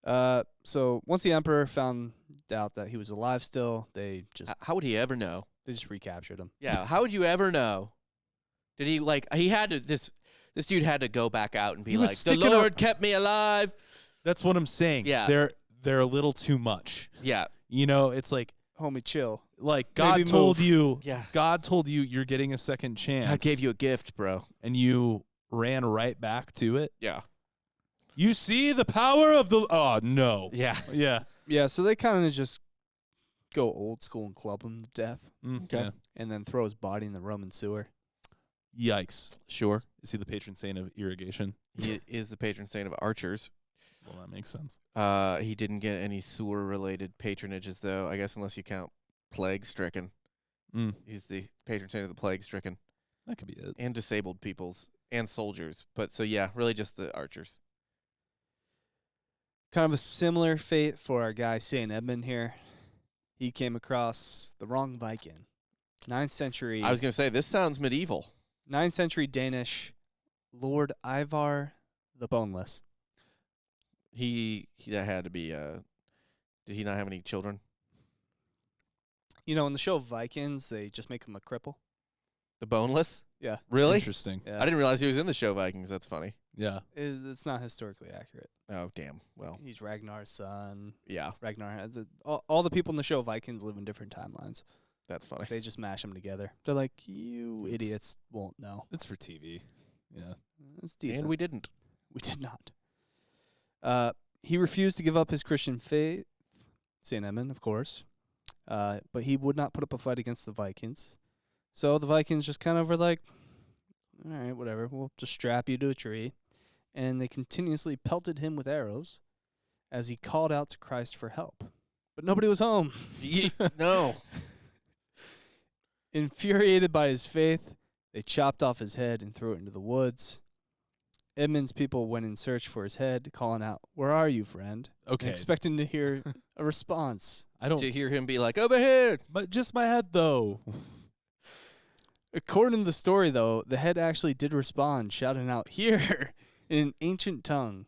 So once the emperor found out that he was alive still, they just How would he ever know? recaptured him. Yeah, how would you ever know? Did he, like, he had to, this dude had to go back out and be He was like, the sticking Lord kept me alive. That's what I'm saying. Yeah. They're a little too much. Yeah. You know, it's like Homie, chill. God Maybe told move. you Yeah. God told you you're getting a second chance. God gave you a gift, bro. and you ran right back to it. Yeah. You see the power of the no. Yeah. Yeah. Yeah, so they kind of just go old school and club him to death, Okay. Yeah. and then throw his body in the Roman sewer. Yikes. Sure. Is he the patron saint of irrigation? He is the patron saint of archers. Well, that makes sense. He didn't get any sewer-related patronages, though, I guess, unless you count plague-stricken. Mm, He's the patron saint of the plague-stricken that could be it. and disabled peoples and soldiers. But so, yeah, really just the archers. Kind of a similar fate for our guy Saint Edmund here. He came across the wrong Viking. 9th century. I was going to say, this sounds medieval. 9th century Danish Lord Ivar the Boneless. He that had to be, did he not have any children? You know, in the show Vikings, they just make him a cripple. The boneless? Yeah. Really? Interesting. Yeah. I didn't realize he was in the show Vikings. That's funny. Yeah. It's not historically accurate. Oh, damn. Well, He's Ragnar's son. yeah, All the people in the show Vikings live in different timelines. that's funny. They just mash them together. They're like, you idiots won't know. It's for TV. Yeah. It's decent. And we didn't. We did not. He refused to give up his Christian faith, St. Edmund, of course, but he would not put up a fight against the Vikings. So the Vikings just kind of were like, all right, whatever, we'll just strap you to a tree. And they continuously pelted him with arrows as he called out to Christ for help. But nobody was home. No. Infuriated by his faith, They chopped off his head and threw it into the woods. Edmund's people went in search for his head, calling out, "Where are you, friend?" Okay. And expecting to hear a response. I don't. To hear him be like, over here. But just my head, though. According to the story, though, the head actually did respond, shouting out, "Here!" in an ancient tongue.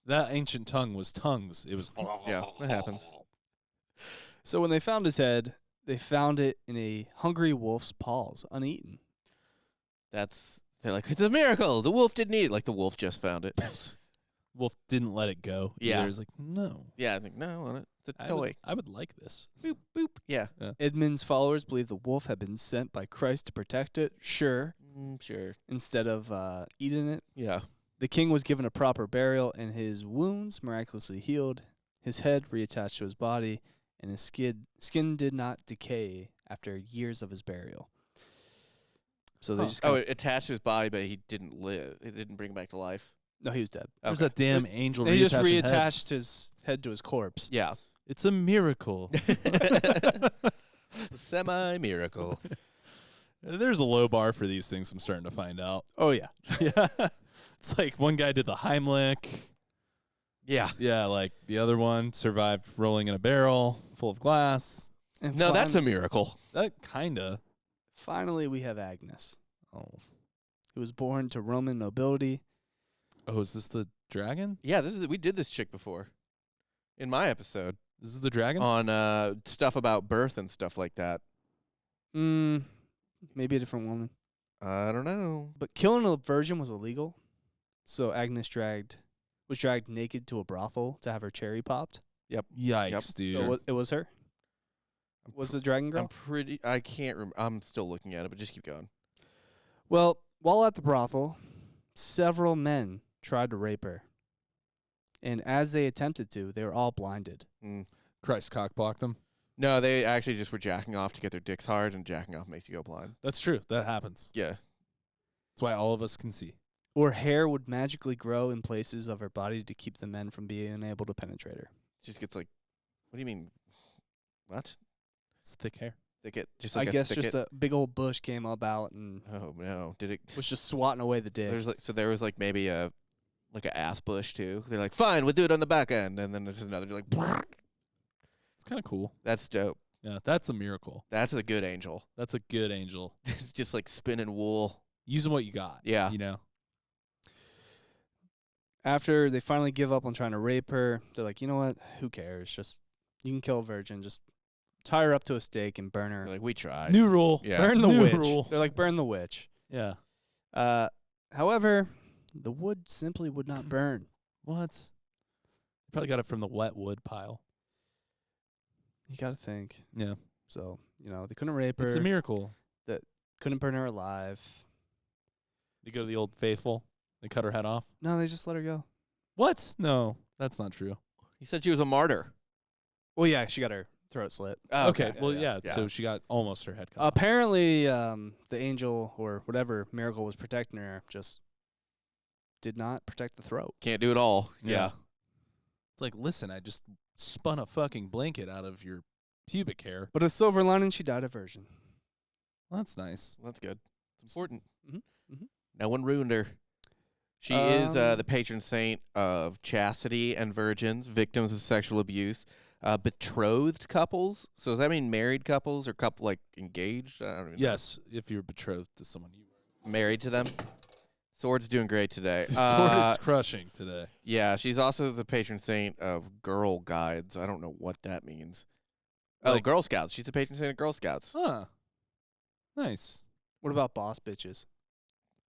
That ancient tongue was tongues. It was. Yeah, that happens. So when they found his head, they found it in a hungry wolf's paws, uneaten. They're like, it's a miracle. The wolf didn't eat it. Like the wolf just found it. Wolf didn't let it go. Yeah. He was like, no. Yeah, I think, no, I want it. It's a toy. I would like this. Boop, boop. Yeah. Edmund's followers believe the wolf had been sent by Christ to protect it, sure, Sure. instead of eating it. Yeah. The king was given a proper burial, and his wounds miraculously healed. His head reattached to his body, and his skin did not decay after years of his burial. So they just it attached to his body, but he didn't live. It didn't bring him back to life. no, he was dead. There's that damn angel. They just reattaching heads. reattached his head to his corpse. Yeah. It's a miracle. Semi-miracle. There's a low bar for these things. I'm starting to find out. Oh yeah, Yeah. It's like one guy did the Heimlich. Yeah. Yeah, like the other one survived rolling in a barrel full of glass. and No, that's a miracle. That kinda. finally we have Agnes, Oh. who was born to Roman nobility. Oh, is this the dragon? Yeah, we did this chick before in my episode This is the dragon? on stuff about birth and stuff like that. Maybe a different woman. I don't know. But killing a virgin was illegal, so Agnes was dragged naked to a brothel to have her cherry popped. Yikes, dude. So it was her. Was the dragon girl? I can't remember. I'm still looking at it, but just keep going. Well, while at the brothel, several men tried to rape her. And as they attempted to, they were all blinded. Christ cockblocked him. No, they actually just were jacking off to get their dicks hard, and jacking off makes you go blind. That's true. That happens. Yeah. That's why all of us can see. Or hair would magically grow in places of her body to keep the men from being able to penetrate her. Just gets like, what do you mean? What? It's thick hair. Thicket? Just I like guess thicket? just a big old bush came up out and Oh no! Did it? was just swatting away the dick. There was like maybe a ass bush too. They're like, fine, we'll do it on the back end, and then there's another like. It's kind of cool. That's dope. Yeah, that's a miracle. That's a good angel. That's a good angel. It's just like spinning wool. Using what you got. Yeah. You know? After they finally give up on trying to rape her, they're like, you know what? Who cares? Just, you can kill a virgin. Just tie her up to a stake and burn her. They're like, we tried. New rule. Yeah. Burn the New witch. rule. They're like, burn the witch. Yeah. However, the wood simply would not burn. What? Probably got it from the wet wood pile. You got to think. Yeah. So, they couldn't rape her. It's a miracle. Couldn't burn her alive. They go to the old faithful. They cut her head off. No, they just let her go. What? No, that's not true. He said she was a martyr. Well, yeah, she got her throat slit. Oh, Okay. Well, yeah. So she got almost her head cut off. Apparently, the angel or whatever miracle was protecting her just did not protect the throat. Can't do it all. Yeah. It's like, listen, I just spun a fucking blanket out of your pubic hair. But a silver lining, she died a virgin. Well, that's nice. Well, that's good. It's important. Mhm, mhm. No one ruined her. She is the patron saint of chastity and virgins, victims of sexual abuse, betrothed couples. So does that mean married couples or like engaged? I don't even Yes, if you're betrothed to someone you know. Married to them. Sword's doing great today. Sword is crushing today. Yeah, she's also the patron saint of Girl Guides. I don't know what that means. Like- Girl Scouts. She's the patron saint of Girl Scouts. Huh. Nice. What about boss bitches?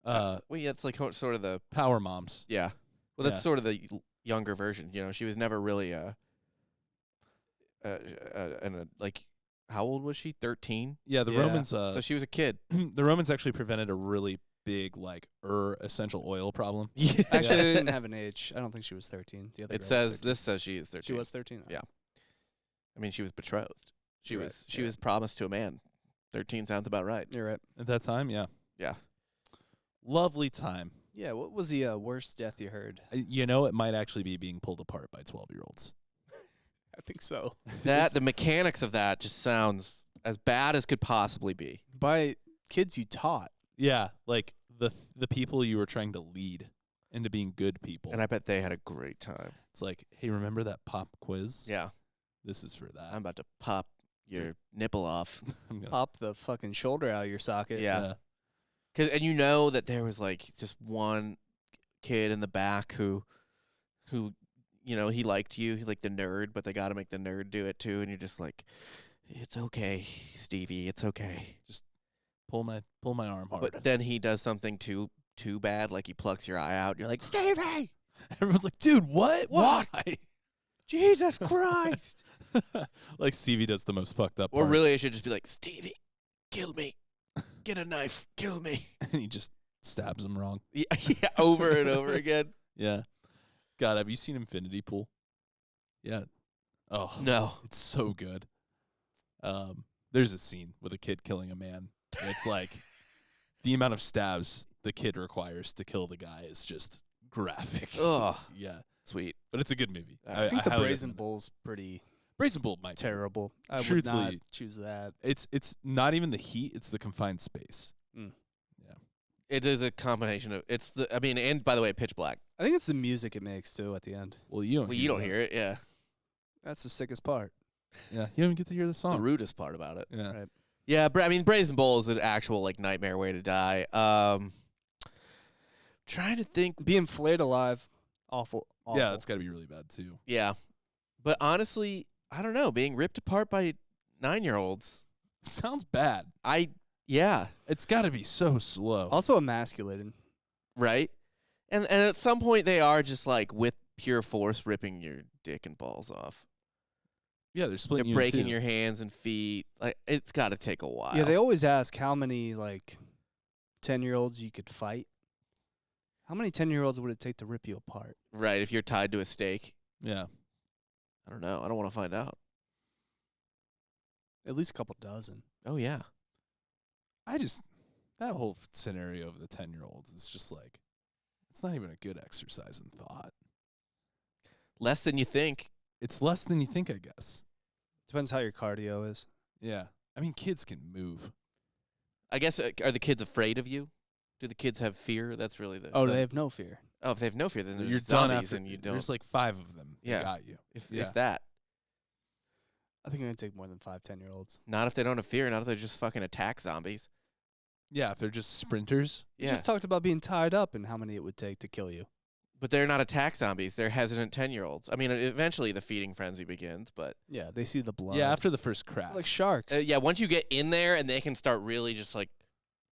Well, yeah, it's like sort of the Power moms. yeah. Well, that's Yeah. sort of the younger version. She was never really like, how old was she? 13. Yeah, the Yeah. Romans. So she was a kid. The Romans actually prevented a really big essential oil problem. Actually, they didn't have an age. I don't think she was 13. The other It girl was says 13. this says she is 13. She was 13. Yeah. I mean, she was betrothed. She You're was right, she yeah. was promised to a man. 13 sounds about right. You're right. At that time, yeah. Yeah. Lovely time. Yeah. What was the worst death you heard? You know, it might actually be being pulled apart by 12-year-olds. I think so. The mechanics of that just sounds as bad as could possibly be. By kids you taught. Yeah, like the people you were trying to lead into being good people. And I bet they had a great time. It's like, hey, remember that pop quiz? Yeah. This is for that. I'm about to pop your nipple off. I'm gonna, Pop the fucking shoulder out of your socket. Yeah. And you know that there was like just one kid in the back who he liked you. He liked the nerd, but they got to make the nerd do it too. And you're just like, it's okay, Stevie. It's okay. Just pull my arm hard. But then he does something too bad, like he plucks your eye out. You're like, Stevie! Everyone's like, dude, what? What? Why? Jesus Christ! Like Stevie does the most fucked up Or part. really, I should just be like, Stevie, kill me. Get a knife. Kill me. And he just stabs him wrong. Yeah, over and over again. Yeah. God, have you seen Infinity Pool? Yeah. Oh, No. it's so good. There's a scene with a kid killing a man. And it's like the amount of stabs the kid requires to kill the guy is just graphic. Ugh. Yeah. Sweet. But it's a good movie. I think the highly Brazen recommend it. Bull's pretty Brazen Bull might be. terrible. I would not Truthfully, choose that. It's not even the heat, it's the confined space. It is a combination of and by the way, Pitch Black. I think it's the music it makes too at the end. Well, you don't Well, you don't that. hear it, yeah. That's the sickest part. Yeah. You don't even get to hear the The song. rudest part about it. Yeah. Right. Yeah, Brazen Bull is an actual like nightmare way to die. Trying to think. Being flayed alive, awful. Yeah, that's got to be really bad too. Yeah, but honestly, I don't know. Being ripped apart by 9-year-olds. Sounds bad. Yeah, It's got to be so slow. Also emasculated. right. And at some point they are just like with pure force ripping your dick and balls off. Yeah, they're splitting They're you in breaking two. your hands and feet. Like it's got to take a while. Yeah, they always ask how many like 10-year-olds you could fight. How many 10-year-olds would it take to rip you apart? Right, if you're tied to a stake. Yeah. I don't know. I don't want to find out. At least a couple dozen. Oh yeah. That whole scenario of the 10-year-olds is just like, it's not even a good exercise in thought. Less than you think. It's less than you think, I guess. Depends how your cardio is. Yeah. I mean, kids can move. I guess are the kids afraid of you? Do the kids have fear? That's really the. Oh, they have no fear. Oh, if they have no fear, then You're there's done zombies after. and you don't. There's like 5 of them. Yeah. They got you. If that. I think I'm going to take more than 5 10-year-olds. Not if they don't have fear. Not if they just fucking attack zombies. Yeah, if they're just sprinters. We Yeah. just talked about being tied up and how many it would take to kill you. But they're not attack zombies. They're hesitant 10-year-olds. I mean, eventually the feeding frenzy begins, but Yeah, they see the blood. Yeah, after the first crack. like sharks. yeah, once you get in there and they can start really just like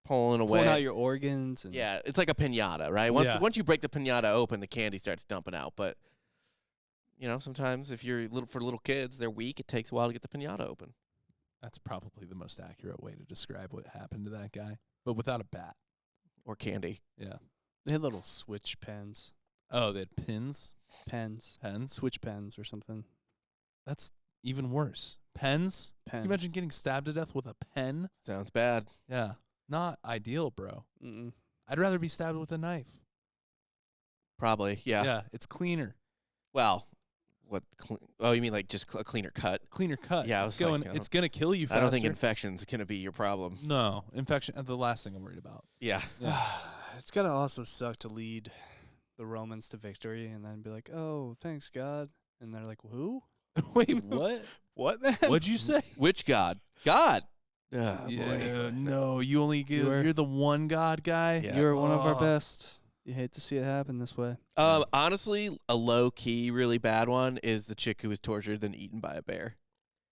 pulling away. Pulling out your organs. And Yeah, it's like a piñata, right? Once you break the piñata open, the candy starts dumping out. But sometimes if you're for little kids, they're weak. It takes a while to get the piñata open. That's probably the most accurate way to describe what happened to that guy, but without a bat. Or candy. Yeah. They had little switch pens. Oh, they had pins? Pens. Pens? Switch pens or something. That's even worse. Pens? Can Pens. you imagine getting stabbed to death with a pen? Sounds bad. Yeah. Not ideal, bro. Mm-mm. I'd rather be stabbed with a knife. Probably, yeah. Yeah, it's cleaner. Well, you mean like just a cleaner cut? Cleaner cut. Yeah, I it's was like, going. I don't- It's gonna kill you faster. I don't think infection's going to be your problem. No, infection. The last thing I'm worried about. Yeah. Yeah. It's got to also suck to lead the Romans to victory and then be like, oh, thanks, God. And they're like, who? Wait, what? What then? What'd you say? Which God? God. Oh, boy. Yeah, no, you only give. You're- You're the one God guy. Yeah. You're one of our Oh. best. You hate to see it happen this way. Honestly, a low-key, really bad one is the chick who was tortured and eaten by a bear.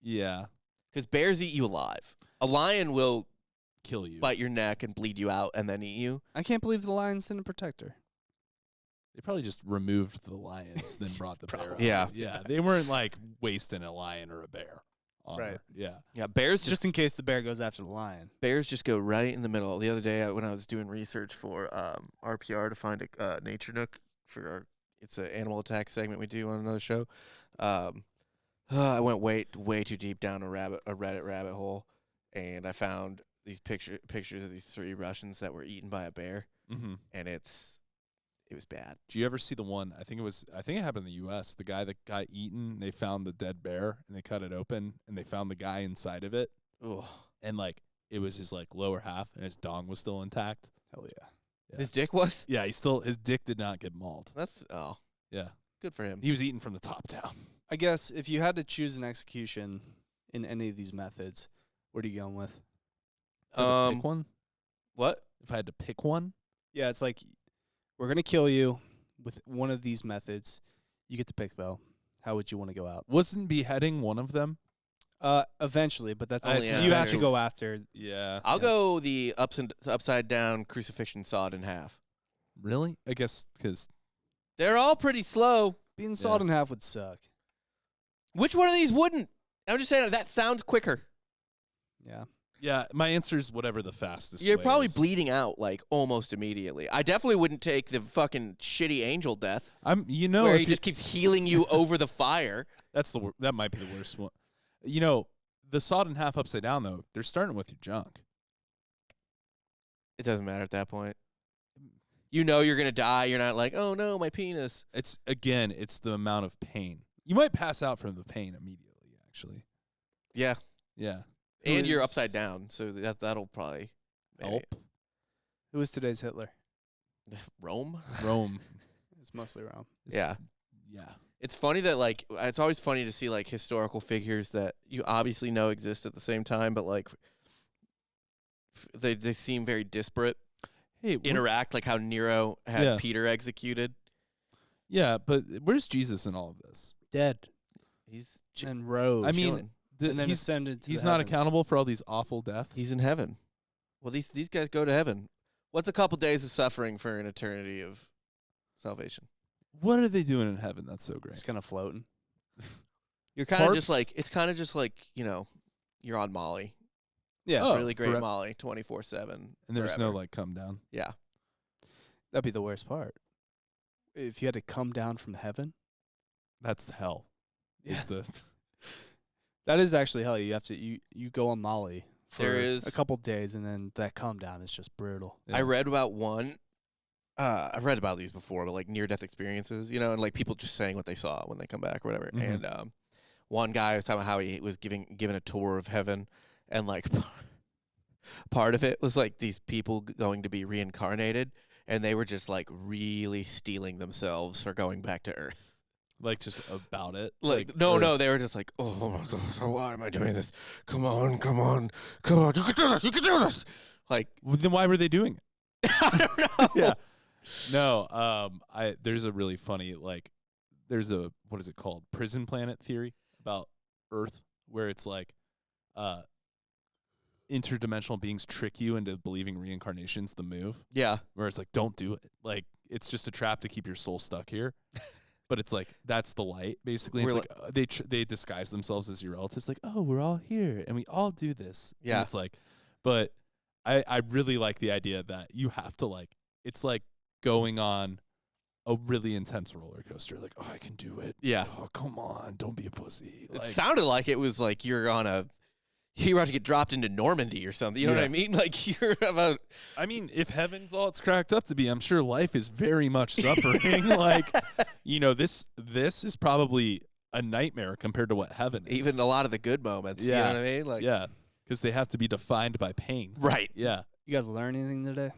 Yeah, Because bears eat you alive. A lion will kill you. bite your neck and bleed you out and then eat you. I can't believe the lions didn't protect her. They probably just removed the lions, then brought the bear. Probably. out. Yeah. yeah. They weren't like wasting a lion or a bear. On Right. her. Yeah. Yeah, bears Just in case the bear goes after the lion. bears just go right in the middle. The other day when I was doing research for RPR to find a nature nook for it's an animal attack segment we do on another show. I went way too deep down a Reddit rabbit hole, and I found these pictures of these 3 Russians that were eaten by a bear, Mm-hmm. and it was bad. Do you ever see the one? I think it happened in the U.S. The guy that got eaten. They found the dead bear and they cut it open and they found the guy inside of it. Ugh. And like it was his like lower half and his dong was still intact. Hell yeah. Yeah. His dick was? Yeah, his dick did not get mauled. Yeah. Good for him. He was eating from the top down. I guess if you had to choose an execution in any of these methods, what are you going with? If I had to pick one? What? If I had to pick one? Yeah, it's like we're going to kill you with one of these methods. You get to pick, though. How would you want to go out? Wasn't beheading one of them? Eventually, but that's Oh, yeah, you have true. to go after. Yeah. I'll go the upside down crucifixion sawed in half. Really? I guess because They're all pretty slow. Being sawed in half would suck. Which one of these wouldn't? I'm just saying that sounds quicker. Yeah. yeah, my answer is whatever the fastest. You're way probably is. bleeding out like almost immediately. I definitely wouldn't take the fucking shitty angel death if where he just keeps healing you over the fire. that might be the worst one. You know, the sawed in half upside down though, they're starting with your junk. It doesn't matter at that point. You know you're going to die. You're not like, oh, no, my penis. It's the amount of pain. You might pass out from the pain immediately, actually. Yeah. Yeah. And you're upside down, so that'll probably Help. Who is today's Hitler? Rome? Rome. It's mostly Rome. Yeah. Yeah. It's funny that, like, it's always funny to see, like, historical figures that you obviously know exist at the same time, but, like, they seem very disparate. Hey, Interact, like how Nero had Yeah. Peter executed. yeah, but where's Jesus in all of this? Dead He's and rose. I mean, chilling. and then he's ascended to he's the not heavens. accountable for all these awful deaths. He's in heaven. Well, these guys go to heaven. What's a couple days of suffering for an eternity of salvation? What are they doing in heaven? That's so great. Just kind of floating. You're kind of Corpse? just like, it's kind of just like, you know, you're on Molly. Yeah. Oh, Really great forever. Molly, 24/7. And there's no forever. like come down. Yeah. That'd be the worst part. If you had to come down from heaven. That's hell. Is the That is actually hell. You have to you go on Molly for There is- a couple days, and then that come down is just brutal. yeah. I read about one. I've read about these before, but like near-death experiences, you know, and like people just saying what they saw when they come back or whatever. Mhm. And one guy was talking about how he was given a tour of heaven, and like part of it was like these people going to be reincarnated, and they were just like really stealing themselves for going back to Earth. like just about it. Like, or- no, they were just like, oh my God, why am I doing this? Come on, you can do this. Like, Well, then why were they doing it? I don't know. Yeah. No, there's a really funny there's a what is it called? Prison planet theory about Earth where it's like interdimensional beings trick you into believing reincarnation's the move. Yeah. Where it's like don't do it. Like it's just a trap to keep your soul stuck here. But it's like that's the light basically. It's We're like they disguise themselves as your relatives like, "Oh, we're all here and we all do this." Yeah. And it's like but I really like the idea that you have to like it's like going on a really intense roller coaster. Like, oh, I can do it. Yeah. Oh, come on, don't be a pussy. It Like, sounded like it was like you're about to get dropped into Normandy or something. You know what I Yeah. mean? Like you're about. I mean, if heaven's all it's cracked up to be, I'm sure life is very much suffering. Like, you know, this is probably a nightmare compared to what heaven is. Even a lot of the good moments. You know Yeah. what I mean? Like, yeah, because they have to be defined by pain. right. Yeah. You guys learn anything today?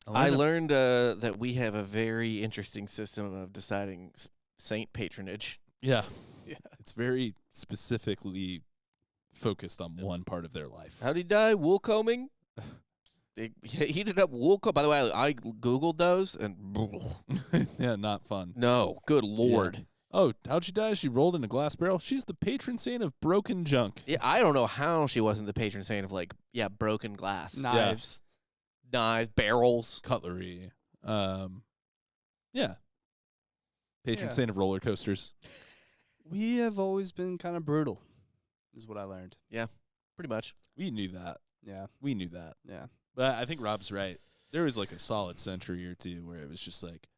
I learned that we have a very interesting system of deciding saint patronage. Yeah. It's very specifically focused on one part of their life. How'd he die? Wool combing? They heated up wool comb. By the way, I Googled those and Yeah, not fun. no, good Lord. Oh, how'd she die? She rolled in a glass barrel. She's the patron saint of broken junk. Yeah, I don't know how she wasn't the patron saint of broken glass, Knives. knives, barrels. Cutlery. Yeah. Patron Yeah. saint of roller coasters. We have always been kind of brutal, is what I learned. Pretty much. We knew that. Yeah. We knew that. Yeah. But I think Rob's right. There was like a solid century or two where it was just like,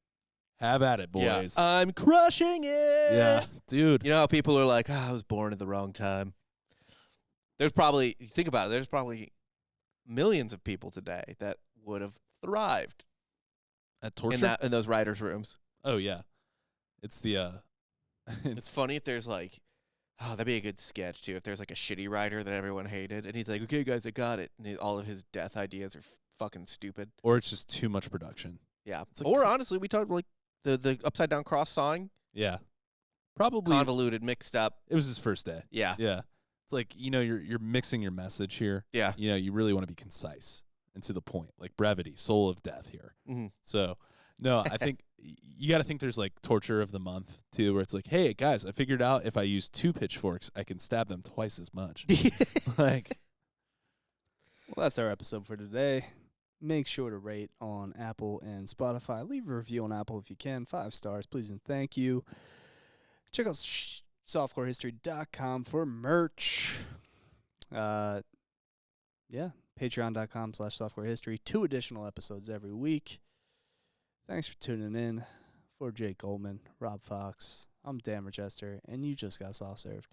have at it, boys. Yeah. I'm crushing it. Yeah, dude. You know how people are like, I was born at the wrong time. There's probably, think about it, there's probably millions of people today that would have thrived At torture? in those writers' rooms. Oh, yeah. It's the, It's funny if there's like, Oh, that'd be a good sketch too. If there's like a shitty writer that everyone hated, and he's like, "Okay, guys, I got it," and all of his death ideas are fucking stupid. Or it's just too much production. Yeah. It's like Or honestly, we talked like the upside down cross sawing, Yeah. Probably convoluted, mixed up. it was his first day. Yeah. Yeah. It's like, you're mixing your message here. Yeah. You really want to be concise and to the point, like brevity, soul of death here. Mm-hmm. So, no, I think you got to think there's like torture of the month too, where it's like, hey guys, I figured out if I use 2 pitchforks, I can stab them twice as much. Like, Well, that's our episode for today. Make sure to rate on Apple and Spotify. Leave a review on Apple if you can. 5 stars, please and thank you. Check out softcorehistory.com for merch. Yeah, patreon.com/softcorehistory. 2 additional episodes every week. Thanks for tuning in. For Jake Goldman, Rob Fox, I'm Dan Rochester, and you just got soft served.